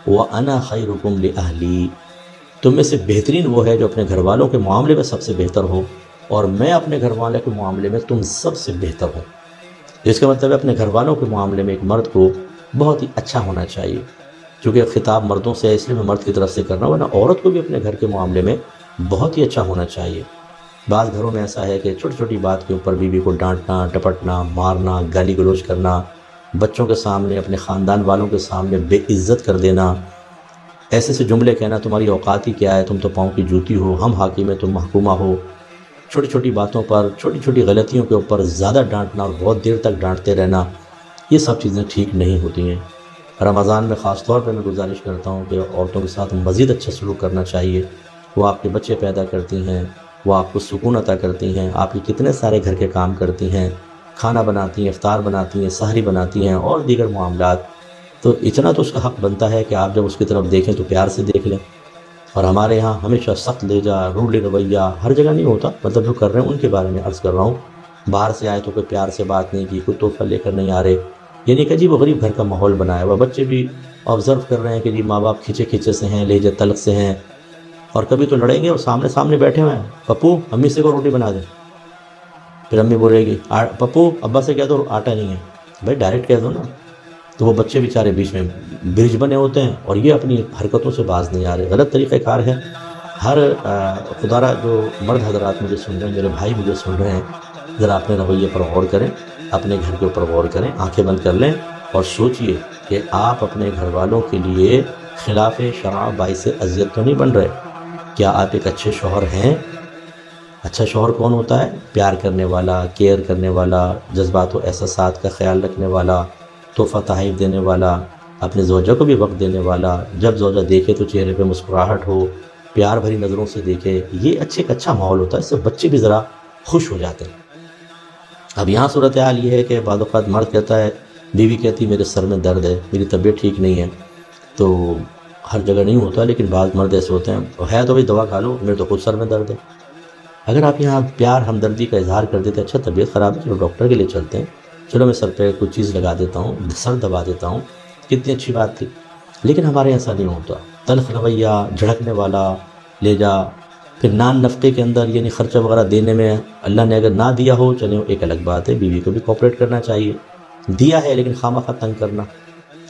وَأَنَا خیرکم لأہلی، تم میں سے بہترین وہ ہے جو اپنے گھر والوں کے معاملے میں سب سے بہتر ہو، اور میں اپنے گھر والوں کے معاملے میں تم سب سے بہتر ہوں۔ اس کا مطلب ہے اپنے گھر والوں کے معاملے میں ایک مرد کو بہت ہی اچھا ہونا چاہیے، چونکہ خطاب مردوں سے ہے اس لیے میں مرد کی طرف سے کرنا، ورنہ عورت کو بھی اپنے گھر کے معاملے میں بہت ہی اچھا ہونا چاہیے۔ بعض گھروں میں ایسا ہے کہ چھوٹی چھوٹی بات کے اوپر بیوی کو ڈانٹنا، ٹپٹنا، مارنا، گالی گلوچ کرنا، بچوں کے سامنے، اپنے خاندان والوں کے سامنے بے عزت کر دینا، ایسے سے جملے کہنا تمہاری اوقات ہی کیا ہے، تم تو پاؤں کی جوتی ہو، ہم حاکم ہیں تم محکومہ ہو، چھوٹی چھوٹی باتوں پر، چھوٹی چھوٹی غلطیوں کے اوپر زیادہ ڈانٹنا اور بہت دیر تک ڈانٹتے رہنا، یہ سب چیزیں ٹھیک نہیں ہوتی ہیں۔ رمضان میں خاص طور پہ میں گزارش کرتا ہوں کہ عورتوں کے ساتھ مزید اچھا سلوک کرنا چاہیے۔ وہ آپ کے بچے پیدا کرتی ہیں، وہ آپ کو سکون عطا کرتی ہیں، آپ کے کتنے سارے گھر کے کام کرتی ہیں، کھانا بناتی ہیں، افطار بناتی ہیں، سحری بناتی ہیں اور دیگر معاملات۔ تو اتنا تو اس کا حق بنتا ہے کہ آپ جب اس کی طرف دیکھیں تو پیار سے دیکھ لیں. اور ہمارے یہاں ہمیشہ سخت لہجہ، روڈ رویہ ہر جگہ نہیں ہوتا، مطلب جو کر رہے ہیں ان کے بارے میں عرض کر رہا ہوں. باہر سے آئے تو کوئی پیار سے بات نہیں کی، کوئی تحفہ لے کر نہیں آ رہے، یعنی کہ جی وہ غریب گھر کا ماحول بنایا ہوا. بچے بھی آبزرو کر رہے ہیں کہ جی ماں باپ کھچے کھچے سے ہیں، لہجہ تلخ سے ہیں، اور کبھی تو لڑیں گے اور سامنے بیٹھے ہوئے ہیں، پپو امی سے کو روٹی بنا دیں. پھر امی بولے گی پپو ابا سے کہہ دو آٹا نہیں ہے. بھائی ڈائریکٹ کہہ دو نا. تو وہ بچے بیچارے بیچ میں برج بنے ہوتے ہیں اور یہ اپنی حرکتوں سے باز نہیں آ رہے. غلط طریقہ کار ہے. ہر خدارہ جو مرد حضرات مجھے سن رہے ہیں، میرے بھائی مجھے سن رہے ہیں، ذرا اپنے رویے پر غور کریں، اپنے گھر کے اوپر غور کریں، آنکھیں بند کر لیں اور سوچئے کہ آپ اپنے گھر والوں کے لیے خلاف شرع باعث اذیت تو نہیں بن رہے. کیا آپ ایک اچھے شوہر ہیں؟ اچھا شوہر کون ہوتا ہے؟ پیار کرنے والا، کیئر کرنے والا، جذبات و احساسات کا خیال رکھنے والا، تحفہ تحائف دینے والا، اپنے زوجہ کو بھی وقت دینے والا، جب زوجہ دیکھے تو چہرے پہ مسکراہٹ ہو، پیار بھری نظروں سے دیکھے. یہ ایک اچھا ماحول ہوتا ہے، اس سے بچے بھی ذرا خوش ہو جاتے ہیں. اب یہاں صورتحال یہ ہے کہ بعض اوقات مرد کہتا ہے، بیوی کہتی میرے سر میں درد ہے، میری طبیعت ٹھیک نہیں ہے. تو ہر جگہ نہیں ہوتا، لیکن بعض مرد ایسے ہوتے ہیں، ہے تو بھائی دوا کھا لو، میرے تو خود سر میں درد ہے. اگر آپ یہاں پیار ہمدردی کا اظہار کر دیتے، اچھا طبیعت خراب ہے، چلو ڈاکٹر کے لیے چلتے ہیں، چلو میں سر پہ کوئی چیز لگا دیتا ہوں، سر دبا دیتا ہوں، کتنی اچھی بات تھی. لیکن ہمارے ایسا نہیں ہوتا. تلخ رویہ، جھڑکنے والا لہجہ. پھر نان نفقے کے اندر یعنی خرچہ وغیرہ دینے میں اللہ نے اگر نہ دیا ہو، چلیں ایک الگ بات ہے، بیوی کو بھی کوپریٹ کرنا چاہیے. دیا ہے لیکن خواہ تنگ کرنا.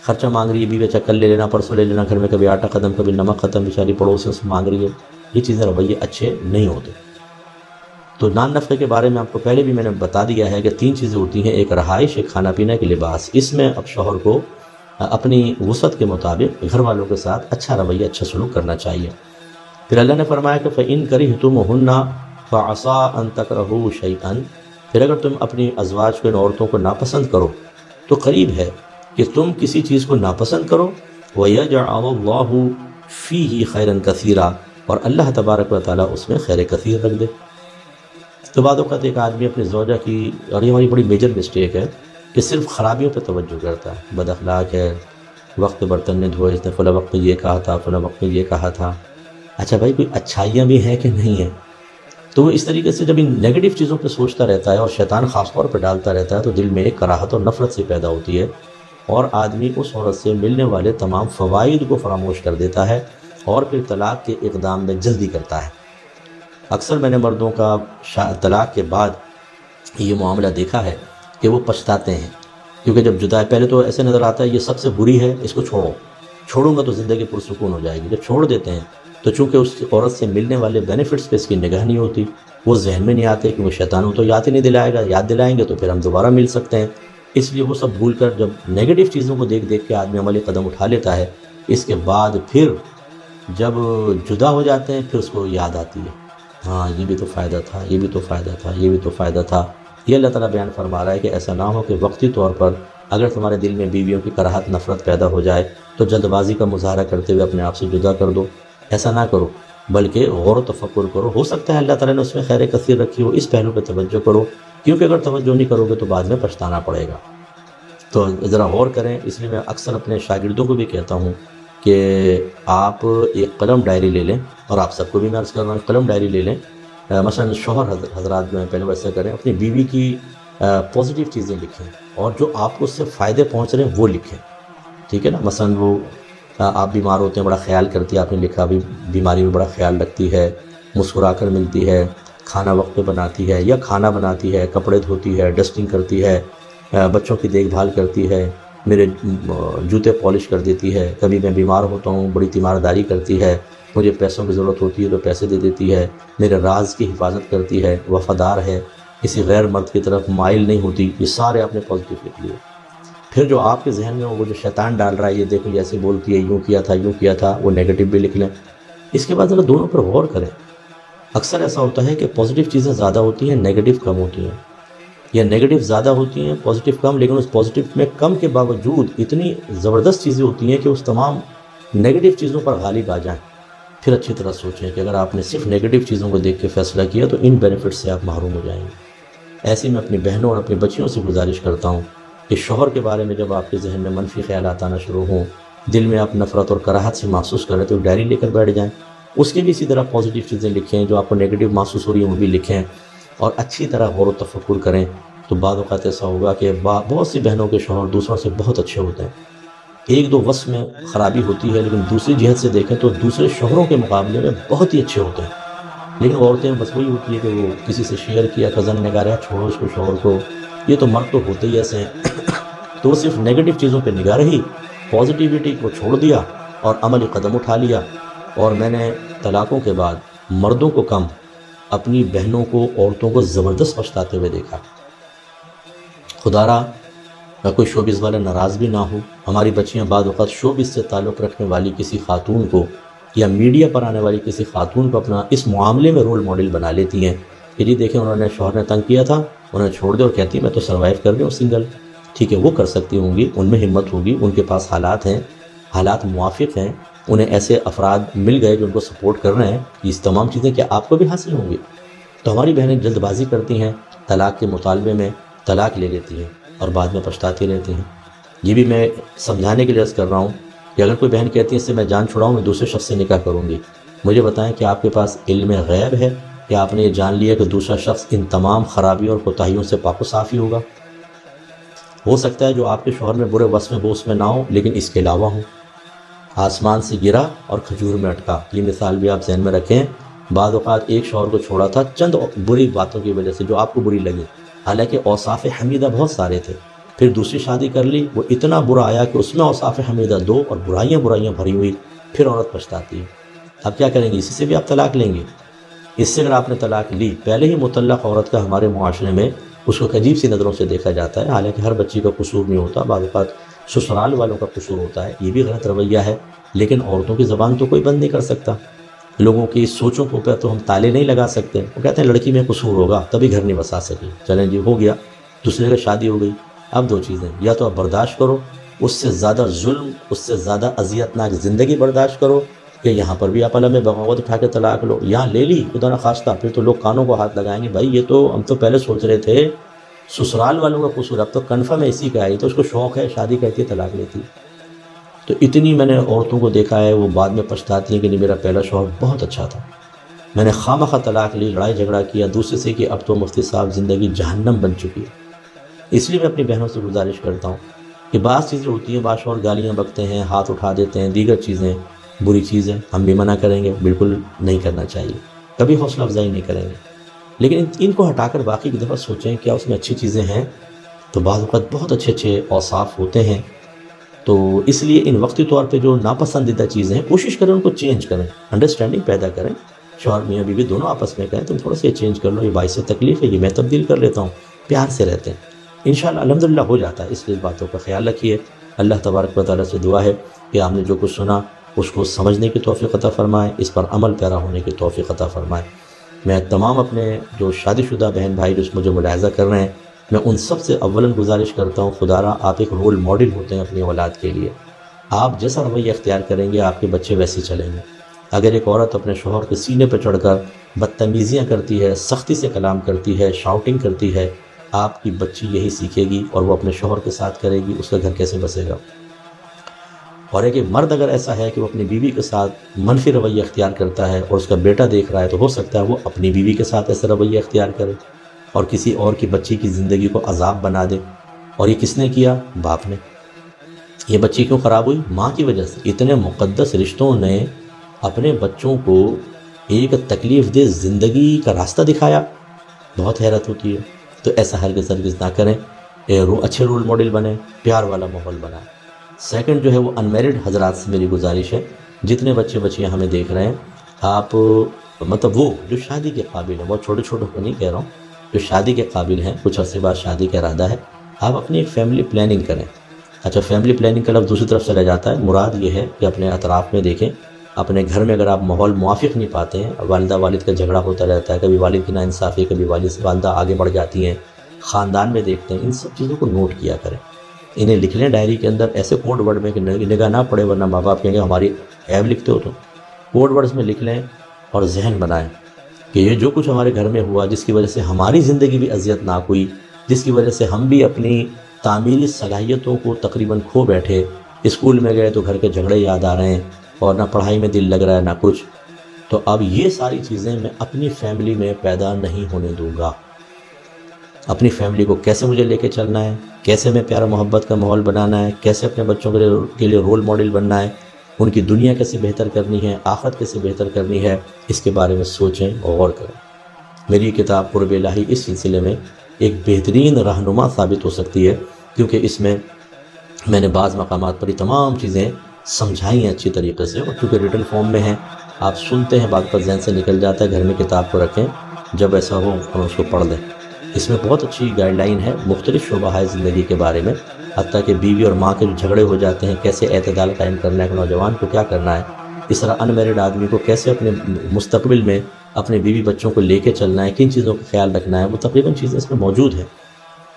خرچہ مانگ رہی ہے بیوی، اچھا کل لے لینا، پرسوں لے لینا، گھر میں کبھی آٹا ختم، کبھی نمک ختم، بیچاری پڑوسیوں سے مانگ رہی ہے. یہ چیزیں رویے اچھے نہیں ہوتے. تو نان نفقے کے بارے میں آپ کو پہلے بھی میں نے بتا دیا ہے کہ 3 چیزیں ہوتی ہیں، ایک رہائش، ایک کھانا پینا، ایک لباس. اس میں اب شوہر کو اپنی وسعت کے مطابق گھر والوں کے ساتھ اچھا رویہ، اچھا سلوک کرنا چاہیے. پھر اللہ نے فرمایا کہ فَإِن كَرِهْتُمُوهُنَّ فَعَسَىٰ أَن تَكْرَهُوا شَيْئًا. پھر اگر تم اپنی ازواج کو، ان عورتوں کو ناپسند کرو تو قریب ہے کہ تم کسی چیز کو ناپسند کرو. وَيَجْعَلَ اللَّهُ فِيهِ خَيْرًا كَثِيرًا. اور اللہ تبارک و تعالیٰ اس میں خیر کثیر رکھ دے. تو بعد اوقات ایک آدمی اپنی زوجہ کی، اور یہ ہماری بڑی میجر مسٹیک ہے، کہ صرف خرابیوں پہ توجہ کرتا ہے. بد اخلاق ہے، وقت برتن نے دھوئے، اس نے فلاں وقت میں یہ کہا تھا، فلاں وقت میں یہ کہا تھا. اچھا بھائی کوئی اچھائیاں بھی ہیں کہ نہیں ہیں؟ تو وہ اس طریقے سے جب ان نیگیٹو چیزوں پہ سوچتا رہتا ہے اور شیطان خاص طور پہ ڈالتا رہتا ہے، تو دل میں ایک کراہت اور نفرت سے پیدا ہوتی ہے، اور آدمی اس عورت سے ملنے والے تمام فوائد کو فراموش کر دیتا ہے اور پھر طلاق کے اقدام میں جلدی کرتا ہے. اکثر میں نے مردوں کا طلاق کے بعد یہ معاملہ دیکھا ہے کہ وہ پچھتاتے ہیں، کیونکہ جب جدا ہے، پہلے تو ایسے نظر آتا ہے یہ سب سے بری ہے، اس کو چھوڑوں گا تو زندگی پرسکون ہو جائے گی. جب چھوڑ دیتے ہیں تو چونکہ اس عورت سے ملنے والے بینیفٹس پہ اس کی نگاہ نہیں ہوتی، وہ ذہن میں نہیں آتے، کہ وہ شیطان تو یاد ہی نہیں دلائے گا، یاد دلائیں گے تو پھر ہم دوبارہ مل سکتے ہیں. اس لیے وہ سب بھول کر جب نیگیٹو چیزوں کو دیکھ کے آدمی عملی قدم اٹھا لیتا ہے، اس کے بعد پھر جب جدا ہو جاتے ہیں پھر اس کو یاد آتی ہے، ہاں یہ بھی تو فائدہ تھا، یہ بھی تو فائدہ تھا، یہ بھی تو فائدہ تھا. یہ اللہ تعالیٰ بیان فرما رہا ہے کہ ایسا نہ ہو کہ وقتی طور پر اگر تمہارے دل میں بیویوں کی کراہت، نفرت پیدا ہو جائے تو جلد بازی کا مظاہرہ کرتے ہوئے اپنے آپ سے جدا کر دو. ایسا نہ کرو، بلکہ غور و تفکر کرو. ہو سکتا ہے اللہ تعالیٰ نے اس میں خیر کثیر رکھی ہو، اس پہلو پہ توجہ کرو، کیونکہ اگر توجہ نہیں کرو گے تو بعد میں پچھتانا پڑے گا. تو ذرا غور کریں. اس لیے میں اکثر اپنے شاگردوں کو بھی کہتا ہوں کہ آپ ایک قلم ڈائری لے لیں، اور آپ سب کو بھی میں عرض کر رہا ہوں قلم ڈائری لے لیں. مثلا شوہر حضرات جو ہیں پہلے ویسے کریں، اپنی بیوی کی پازیٹیو چیزیں لکھیں، اور جو آپ کو اس سے فائدے پہنچ رہے ہیں وہ لکھیں. ٹھیک ہے نا؟ مثلا وہ آپ بیمار ہوتے ہیں، بڑا خیال کرتی ہے، آپ نے لکھا بھی بیماری میں بڑا خیال رکھتی ہے، مسکرا کر ملتی ہے، کھانا وقت پہ بناتی ہے، یا کھانا بناتی ہے، کپڑے دھوتی ہے، ڈسٹنگ کرتی ہے، بچوں کی دیکھ بھال کرتی ہے، میرے جوتے پالش کر دیتی ہے، کبھی میں بیمار ہوتا ہوں بڑی تیمارداری کرتی ہے، مجھے پیسوں کی ضرورت ہوتی ہے تو پیسے دے دیتی ہے، میرے راز کی حفاظت کرتی ہے، وفادار ہے، کسی غیر مرد کی طرف مائل نہیں ہوتی. یہ سارے آپ نے پازیٹیو لکھ لیے. پھر جو آپ کے ذہن میں وہ جو شیطان ڈال رہا ہے، یہ دیکھو یہ ایسے بولتی ہے، یوں کیا تھا، وہ نیگیٹو بھی لکھ لیں. اس کے بعد ذرا دونوں پر غور کریں. اکثر ایسا ہوتا ہے کہ پازیٹیو چیزیں زیادہ ہوتی ہیں، نیگیٹو کم ہوتی ہیں، یا نیگیٹو زیادہ ہوتی ہیں، پازیٹیو کم، لیکن اس پازیٹیو میں کم کے باوجود اتنی زبردست چیزیں ہوتی ہیں کہ اس تمام نیگیٹو چیزوں پر غالب آ جائیں. پھر اچھی طرح سوچیں کہ اگر آپ نے صرف نیگیٹو چیزوں کو دیکھ کے فیصلہ کیا تو ان بینیفٹ سے آپ محروم ہو جائیں گے. ایسے میں اپنی بہنوں اور اپنی بچیوں سے گزارش کرتا ہوں کہ شوہر کے بارے میں جب آپ کے ذہن میں منفی خیالات آنا شروع ہوں، دل میں آپ نفرت اور کراہت سے محسوس کریں تو ڈائری لے کر بیٹھ جائیں، اس کی بھی اسی طرح پازیٹیو چیزیں لکھیں، جو آپ کو نیگیٹو محسوس ہو رہی ہیں وہ بھی لکھیں، اور اچھی طرح غور و تفکر کریں۔ تو بعض اوقات ایسا ہوگا کہ بہت سی بہنوں کے شوہر دوسروں سے بہت اچھے ہوتے ہیں، ایک دو وصف میں خرابی ہوتی ہے، لیکن دوسری جہت سے دیکھیں تو دوسرے شوہروں کے مقابلے میں بہت ہی اچھے ہوتے ہیں۔ لیکن عورتیں بس وہی ہوتی ہے کہ وہ کسی سے شیئر کیا، کزن نے کہا رہا چھوڑو اس کو شوہر کو، یہ تو مرد تو ہوتے ہی ایسے ہیں تو وہ صرف نیگیٹو چیزوں پہ نگاہ رہی، پازیٹیوٹی کو چھوڑ دیا اور عملی قدم اٹھا لیا۔ اور میں نے طلاقوں کے بعد مردوں کو کم، اپنی بہنوں کو، عورتوں کو زبردست پچھتاتے ہوئے دیکھا۔ خدا را کوئی شوبز والا ناراض بھی نہ ہو، ہماری بچیاں بعض اوقات شوبز سے تعلق رکھنے والی کسی خاتون کو یا میڈیا پر آنے والی کسی خاتون کو اپنا اس معاملے میں رول ماڈل بنا لیتی ہیں کہ جی دیکھیں انہوں نے شوہر نے تنگ کیا تھا، انہیں چھوڑ دیا، اور کہتی میں تو سروائیو کر رہی ہوں سنگل۔ ٹھیک ہے، وہ کر سکتی ہوں گی، ان میں ہمت ہوگی، ان کے پاس حالات ہیں، حالات موافق ہیں، انہیں ایسے افراد مل گئے جو ان کو سپورٹ کر رہے ہیں، اس تمام چیزیں کیا آپ کو بھی حاصل ہوں گی؟ تو ہماری بہنیں جلد بازی کرتی ہیں، طلاق کے مطالبے میں طلاق لے لیتی ہیں اور بعد میں پچھتاتی رہتی ہیں۔ یہ بھی میں سمجھانے کے لیے عرض کر رہا ہوں کہ اگر کوئی بہن کہتی ہے اس سے میں جان چھڑاؤں، میں دوسرے شخص سے نکاح کروں گی، مجھے بتائیں کہ آپ کے پاس علم غیب ہے کہ آپ نے یہ جان لیا کہ دوسرا شخص ان تمام خرابیوں اور کوتاہیوں سے پاک و صاف ہی ہوگا؟ ہو سکتا ہے جو آپ کے شوہر میں برے وصف میں وہ اس میں نہ ہو، لیکن اس کے علاوہ ہوں۔ آسمان سے گرا اور کھجور میں اٹکا، یہ مثال بھی آپ ذہن میں رکھیں۔ بعض اوقات ایک شوہر کو چھوڑا تھا چند بری باتوں کی وجہ سے جو آپ کو بری لگی، حالانکہ اوصاف حمیدہ بہت سارے تھے، پھر دوسری شادی کر لی، وہ اتنا برا آیا کہ اس میں اوصاف حمیدہ دو اور برائیاں بھری ہوئی، پھر عورت پچھتاتی ہے۔ اب کیا کریں گے؟ اسی سے بھی آپ طلاق لیں گے؟ اس سے اگر آپ نے طلاق لی، پہلے ہی مطلق عورت کا ہمارے معاشرے میں اس کو عجیب سی نظروں سے دیکھا جاتا ہے، حالانکہ ہر بچی کا قصور نہیں ہوتا، بعض اوقات سسرال والوں کا قصور ہوتا ہے، یہ بھی غلط رویہ ہے۔ لیکن عورتوں کی زبان تو کوئی بند نہیں کر سکتا، لوگوں کی سوچوں کو پہ تو ہم تالے نہیں لگا سکتے۔ وہ کہتے ہیں لڑکی میں قصور ہوگا تبھی گھر نہیں بسا سکی، چلیں جی ہو گیا، دوسرے کا شادی ہو گئی۔ اب دو چیزیں، یا تو آپ برداشت کرو، اس سے زیادہ ظلم، اس سے زیادہ اذیتناک زندگی برداشت کرو، کہ یہاں پر بھی آپ علم بغاوت اٹھا کے طلاق لو، یہاں لے لی خدا نخواستہ، پھر تو لوگ کانوں کو ہاتھ لگائیں گے، بھائی یہ تو ہم تو پہلے سوچ رہے تھے سسرال والوں کا قصور، اب تو کنفرم ہے اسی کا ہے، تو اس کو شوق ہے، شادی کرتی ہے طلاق لیتی۔ تو اتنی میں نے عورتوں کو دیکھا ہے، وہ بعد میں پچھتاتی ہیں کہ نہیں میرا پہلا شوہر بہت اچھا تھا، میں نے خواہ طلاق لی، لڑائی جھگڑا کیا دوسرے سے کہ اب تو مفتی صاحب زندگی جہنم بن چکی ہے۔ اس لیے میں اپنی بہنوں سے گزارش کرتا ہوں کہ بعض چیزیں ہوتی ہیں، بعض شوہر گالیاں بکتے ہیں، ہاتھ اٹھا دیتے ہیں، دیگر چیزیں بری چیزیں ہم بھی منع کریں گے، بالکل نہیں کرنا چاہیے، کبھی حوصلہ افزائی نہیں کریں گے، لیکن ان کو ہٹا کر باقی کی دفعہ سوچیں کیا اس میں اچھی چیزیں ہیں، تو بعض اوقات بہت اچھے اوصاف ہوتے ہیں۔ تو اس لیے ان وقتی طور پہ جو ناپسندیدہ چیزیں ہیں کوشش کریں ان کو چینج کریں، انڈرسٹینڈنگ پیدا کریں، شوہر میاں بیوی دونوں آپس میں کہیں تم تھوڑا سا یہ چینج کر لو، یہ باعث تکلیف ہے، یہ میں تبدیل کر لیتا ہوں، پیار سے رہتے ہیں، انشاءاللہ الحمدللہ ہو جاتا ہے۔ اس لیے باتوں کا خیال رکھیے۔ اللہ تبارک و تعالیٰ سے دعا ہے کہ آپ نے جو کچھ سنا اس کو سمجھنے کی توفیق عطا فرمائے، اس پر عمل پیرا ہونے کی توفیق عطا فرمائے۔ میں تمام اپنے جو شادی شدہ بہن بھائی جو مجھے ملاحظہ کر رہے ہیں، میں ان سب سے اولاً گزارش کرتا ہوں، خدا را آپ ایک رول ماڈل ہوتے ہیں اپنی اولاد کے لیے، آپ جیسا رویہ اختیار کریں گے آپ کے بچے ویسے چلیں گے۔ اگر ایک عورت اپنے شوہر کے سینے پہ چڑھ کر بدتمیزیاں کرتی ہے، سختی سے کلام کرتی ہے، شاؤٹنگ کرتی ہے، آپ کی بچی یہی سیکھے گی اور وہ اپنے شوہر کے ساتھ کرے گی، اس کا گھر کیسے بسے گا؟ اور ایک مرد اگر ایسا ہے کہ وہ اپنی بیوی کے ساتھ منفی رویہ اختیار کرتا ہے اور اس کا بیٹا دیکھ رہا ہے، تو ہو سکتا ہے وہ اپنی بیوی کے ساتھ ایسا رویہ اختیار کرے اور کسی اور کی بچی کی زندگی کو عذاب بنا دے۔ اور یہ کس نے کیا؟ باپ نے۔ یہ بچی کیوں خراب ہوئی؟ ماں کی وجہ سے۔ اتنے مقدس رشتوں نے اپنے بچوں کو ایک تکلیف دہ زندگی کا راستہ دکھایا، بہت حیرت ہوتی ہے۔ تو ایسا ہرگز نہ کریں، اچھے رول ماڈل بنیں، پیار والا ماحول بنائیں۔ سیکنڈ جو ہے وہ انمیرڈ حضرات سے میری گزارش ہے، جتنے بچے بچیاں ہمیں دیکھ رہے ہیں، آپ مطلب وہ جو شادی کے قابل ہیں، بہت چھوٹے چھوٹے کو نہیں کہہ رہا ہوں، جو شادی کے قابل ہیں، کچھ عرصے بعد شادی کا ارادہ ہے، آپ اپنی فیملی پلاننگ کریں۔ اچھا، فیملی پلاننگ کا لفظ دوسری طرف چلا جاتا ہے، مراد یہ ہے کہ اپنے اطراف میں دیکھیں، اپنے گھر میں اگر آپ ماحول موافق نہیں پاتے ہیں، والدہ والد کا جھگڑا ہوتا رہتا ہے، کبھی والد کی ناانصافی، کبھی والدہ آگے بڑھ جاتی ہیں، خاندان میں دیکھتے ہیں، ان سب چیزوں کو نوٹ کیا کریں، انہیں لکھ لیں ڈائری کے اندر، ایسے کوڈ ورڈ میں کہ نگاہ نہ پڑے ورنہ ماں باپ کہیں گے ہماری عیب لکھتے ہو، تو کوڈ ورڈز میں لکھ لیں اور ذہن بنائیں کہ یہ جو کچھ ہمارے گھر میں ہوا، جس کی وجہ سے ہماری زندگی بھی اذیت ناک ہوئی، جس کی وجہ سے ہم بھی اپنی تعمیری صلاحیتوں کو تقریباً کھو بیٹھے، اسکول میں گئے تو گھر کے جھگڑے یاد آ رہے ہیں اور نہ پڑھائی میں دل لگ رہا ہے نہ کچھ. تو اب یہ ساری چیزیں میں اپنی فیملی میں پیدا نہیں ہونے دوں گا. اپنی فیملی کو کیسے مجھے لے کے چلنا ہے، کیسے میں پیارا محبت کا ماحول بنانا ہے، کیسے اپنے بچوں کے لیے رول ماڈل بننا ہے، ان کی دنیا کیسے بہتر کرنی ہے، آخرت کیسے بہتر کرنی ہے، اس کے بارے میں سوچیں اور غور کریں. میری کتاب قرب الہی اس سلسلے میں ایک بہترین رہنما ثابت ہو سکتی ہے، کیونکہ اس میں میں نے بعض مقامات پر یہ تمام چیزیں سمجھائی ہیں اچھی طریقے سے، اور چونکہ ریٹن فارم میں ہیں، آپ سنتے ہیں، بات پر ذہن سے نکل جاتا ہے، گھر میں کتاب کو رکھیں، جب ایسا ہو ہم اس کو پڑھ لیں. اس میں بہت اچھی گائیڈ لائن ہے مختلف شعبہ زندگی کے بارے میں، حتیٰ کہ بیوی اور ماں کے جو جھگڑے ہو جاتے ہیں کیسے اعتدال قائم کرنا ہے، نوجوان کو کیا کرنا ہے، اس طرح ان میرڈ آدمی کو کیسے اپنے مستقبل میں اپنے بیوی بچوں کو لے کے چلنا ہے، کن چیزوں کا خیال رکھنا ہے، وہ تقریباً چیزیں اس میں موجود ہیں.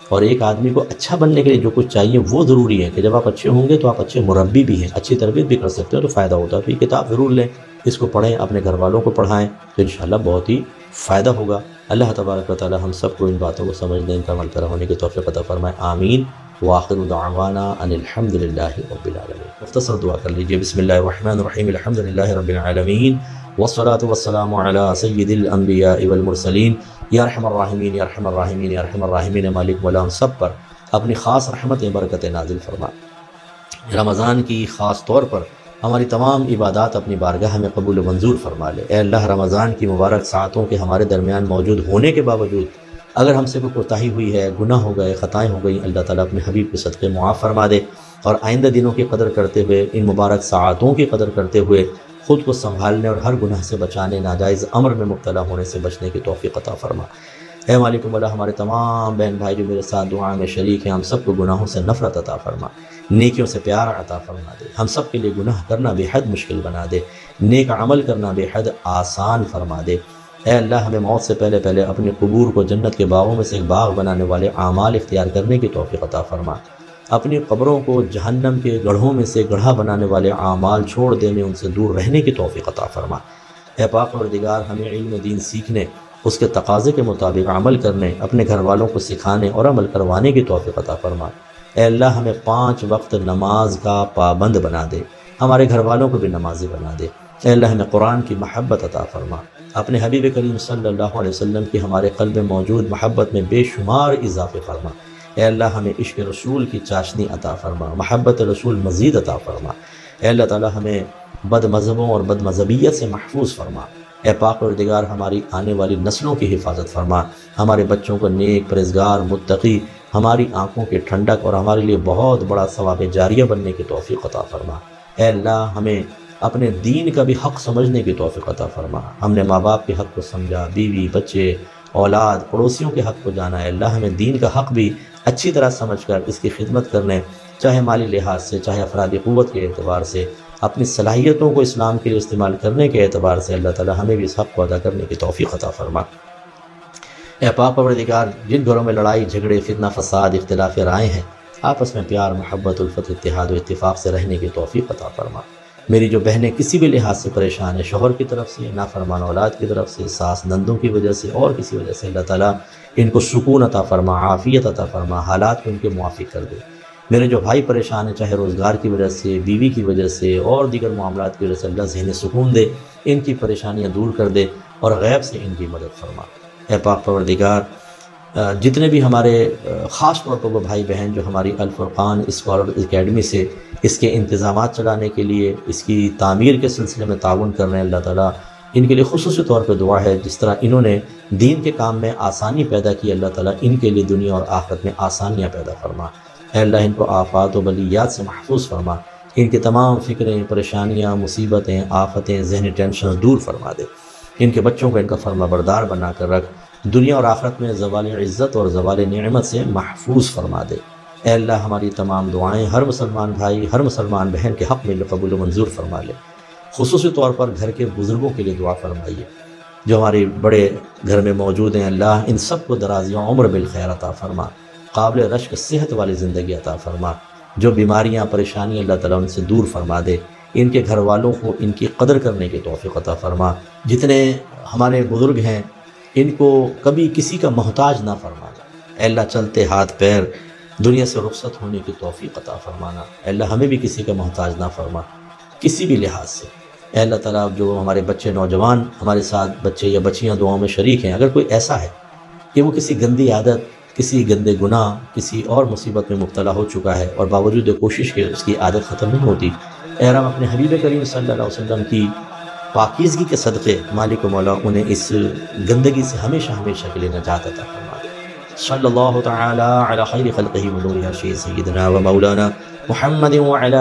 اور ایک آدمی کو اچھا بننے کے لیے جو کچھ چاہیے وہ ضروری ہے کہ جب آپ اچھے ہوں گے تو آپ اچھے مربی بھی ہیں، اچھی تربیت بھی کر سکتے ہو، تو فائدہ ہوتا ہے. تو یہ کتاب ضرور لیں، اس کو پڑھیں، اپنے گھر والوں کو پڑھائیں، تو انشاءاللہ بہت ہی فائدہ ہوگا. اللہ تبارک و تعالی ہم سب کو ان باتوں کو سمجھنے، ان پر عمل پیرا ہونے کی توفیق عطا فرمائے. آمین. وآخر دعوانا ان الحمد للہ رب العالمین. مختصر دعا کر لیجیے. بسم اللہ الرحمن الرحیم. الحمد للہ رب العالمین والصلاة والسلام علی سید الانبیاء والمرسلین. یا ارحم الراحمین، یا ارحم الراحمین، یا ارحم الراحمین. مالک مولا ہم سب پر اپنی خاص رحمت برکت نازل فرما. رمضان کی خاص طور پر ہماری تمام عبادات اپنی بارگاہ میں قبول و منظور فرما لے. اے اللہ، رمضان کی مبارک ساعتوں کے ہمارے درمیان موجود ہونے کے باوجود اگر ہم سے کوئی کوتاہی ہوئی ہے، گناہ ہو گئے، خطائیں ہو گئیں، اللہ تعالیٰ اپنے حبیب کے صدقے معاف فرما دے، اور آئندہ دنوں کی قدر کرتے ہوئے، ان مبارک ساعتوں کی قدر کرتے ہوئے خود کو سنبھالنے اور ہر گناہ سے بچانے، ناجائز امر میں مبتلا ہونے سے بچنے کی توفیق عطا فرما. اے مالک مولا، ہمارے تمام بہن بھائی جو میرے ساتھ دعا میں شریک ہیں، ہم سب کو گناہوں سے نفرت عطا فرما، نیکیوں سے پیار عطا فرما دے. ہم سب کے لیے گناہ کرنا بے حد مشکل بنا دے، نیک عمل کرنا بے حد آسان فرما دے. اے اللہ، ہمیں موت سے پہلے پہلے اپنے قبور کو جنت کے باغوں میں سے ایک باغ بنانے والے اعمال اختیار کرنے کی توفیق عطا فرما. اپنی قبروں کو جہنم کے گڑھوں میں سے گڑھا بنانے والے اعمال چھوڑ دینے، ان سے دور رہنے کی توفیق عطا فرما. اے پاک پروردگار، ہمیں علم دین سیکھنے، اس کے تقاضے کے مطابق عمل کرنے، اپنے گھر والوں کو سکھانے اور عمل کروانے کی توفیق عطا فرما. اے اللہ، ہمیں 5 وقت نماز کا پابند بنا دے، ہمارے گھر والوں کو بھی نمازی بنا دے. اے اللہ، ہمیں قرآن کی محبت عطا فرما. اپنے حبیب کریم صلی اللہ علیہ وسلم کی ہمارے قلب میں موجود محبت میں بے شمار اضافے فرما. اے اللہ، ہمیں عشق رسول کی چاشنی عطا فرما، محبت رسول مزید عطا فرما. اے اللہ تعالی، ہمیں بد مذہبوں اور بد مذہبیت سے محفوظ فرما. اے پاک پروردگار، ہماری آنے والی نسلوں کی حفاظت فرما، ہمارے بچوں کو نیک، پرہیزگار، متقی، ہماری آنکھوں کی ٹھنڈک اور ہمارے لیے بہت بڑا ثواب جاریہ بننے کی توفیق عطا فرما. اے اللہ، ہمیں اپنے دین کا بھی حق سمجھنے کی توفیق عطا فرما. ہم نے ماں باپ کے حق کو سمجھا، بیوی، بچے، اولاد، پڑوسیوں کے حق کو جانا. ہے اللہ، ہمیں دین کا حق بھی اچھی طرح سمجھ کر اس کی خدمت کرنے، چاہے مالی لحاظ سے، چاہے افرادی قوت کے اعتبار سے، اپنی صلاحیتوں کو اسلام کے لیے استعمال کرنے کے اعتبار سے، اللہ تعالی ہمیں بھی اس حق کو ادا کرنے کی توفیق عطا فرما. اے پاک پروردگار، جن گھروں میں لڑائی جھگڑے، فتنہ فساد، اختلاف رائے ہیں، آپس میں پیار، محبت، الفت، اتحاد و اتفاق سے رہنے کی توفیق عطا فرما. میری جو بہنیں کسی بھی لحاظ سے پریشان ہیں، شوہر کی طرف سے، نافرمان اولاد کی طرف سے، ساس نندوں کی وجہ سے اور کسی وجہ سے، اللہ تعالیٰ ان کو سکون عطا فرما، عافیت عطا فرما، حالات کو ان کے موافق کر دے. میرے جو بھائی پریشان ہیں، چاہے روزگار کی وجہ سے، بیوی کی وجہ سے اور دیگر معاملات کی وجہ سے، اللہ ذہنی سکون دے، ان کی پریشانیاں دور کر دے اور غیب سے ان کی مدد فرما. اے پاک پروردگار، جتنے بھی ہمارے خاص طور پر وہ بھائی بہن جو ہماری الفرقان اسکالر اکیڈمی سے اس کے انتظامات چلانے کے لیے، اس کی تعمیر کے سلسلے میں تعاون کر رہے ہیں، اللہ تعالیٰ ان کے لیے خصوصی طور پہ دعا ہے. جس طرح انہوں نے دین کے کام میں آسانی پیدا کی، اللہ تعالیٰ ان کے لیے دنیا اور آخرت میں آسانیاں پیدا فرما. اے اللہ، ان کو آفات و بلیات سے محفوظ فرما، ان کی تمام فکریں، پریشانیاں، مصیبتیں، آفتیں، ذہنی ٹینشن دور فرما دے. ان کے بچوں کو ان کا فرما بردار بنا کر رکھ، دنیا اور آخرت میں زوال عزت اور زوال نعمت سے محفوظ فرما دے. اے اللہ، ہماری تمام دعائیں ہر مسلمان بھائی، ہر مسلمان بہن کے حق میں قبول و منظور فرما لے. خصوصی طور پر گھر کے بزرگوں کے لیے دعا فرمائیے جو ہمارے بڑے گھر میں موجود ہیں. اللہ، ان سب کو دراز عمر بالخیر عطا فرما، قابل رشک صحت والی زندگی عطا فرما. جو بیماریاں، پریشانیاں، اللہ تعالیٰ ان سے دور فرما دے. ان کے گھر والوں کو ان کی قدر کرنے کی توفیق عطا فرما. جتنے ہمارے بزرگ ہیں، ان کو کبھی کسی کا محتاج نہ فرمانا. اے اللہ، چلتے ہاتھ پیر دنیا سے رخصت ہونے کی توفیق عطا فرمانا۔ اے اللہ ہمیں بھی کسی کا محتاج نہ فرما کسی بھی لحاظ سے۔ اے اللہ تعالیٰ جو ہمارے بچے نوجوان ہمارے ساتھ بچے یا بچیاں دعاؤں میں شریک ہیں، اگر کوئی ایسا ہے کہ وہ کسی گندی عادت، کسی گندے گناہ، کسی اور مصیبت میں مبتلا ہو چکا ہے اور باوجود کوشش کے اس کی عادت ختم نہیں ہوتی، اے رب اپنے حبیب کریم صلی اللہ علیہ وسلم کی پاکیزگی کے صدقے مالک و مولا انہیں اس گندگی سے ہمیشہ ہمیشہ کے لیے نجات عطا فرما دے۔ صلی اللہ تعالی علی خیر خلقہ ونور عرشہ سیدنا و مولانا محمد وعلی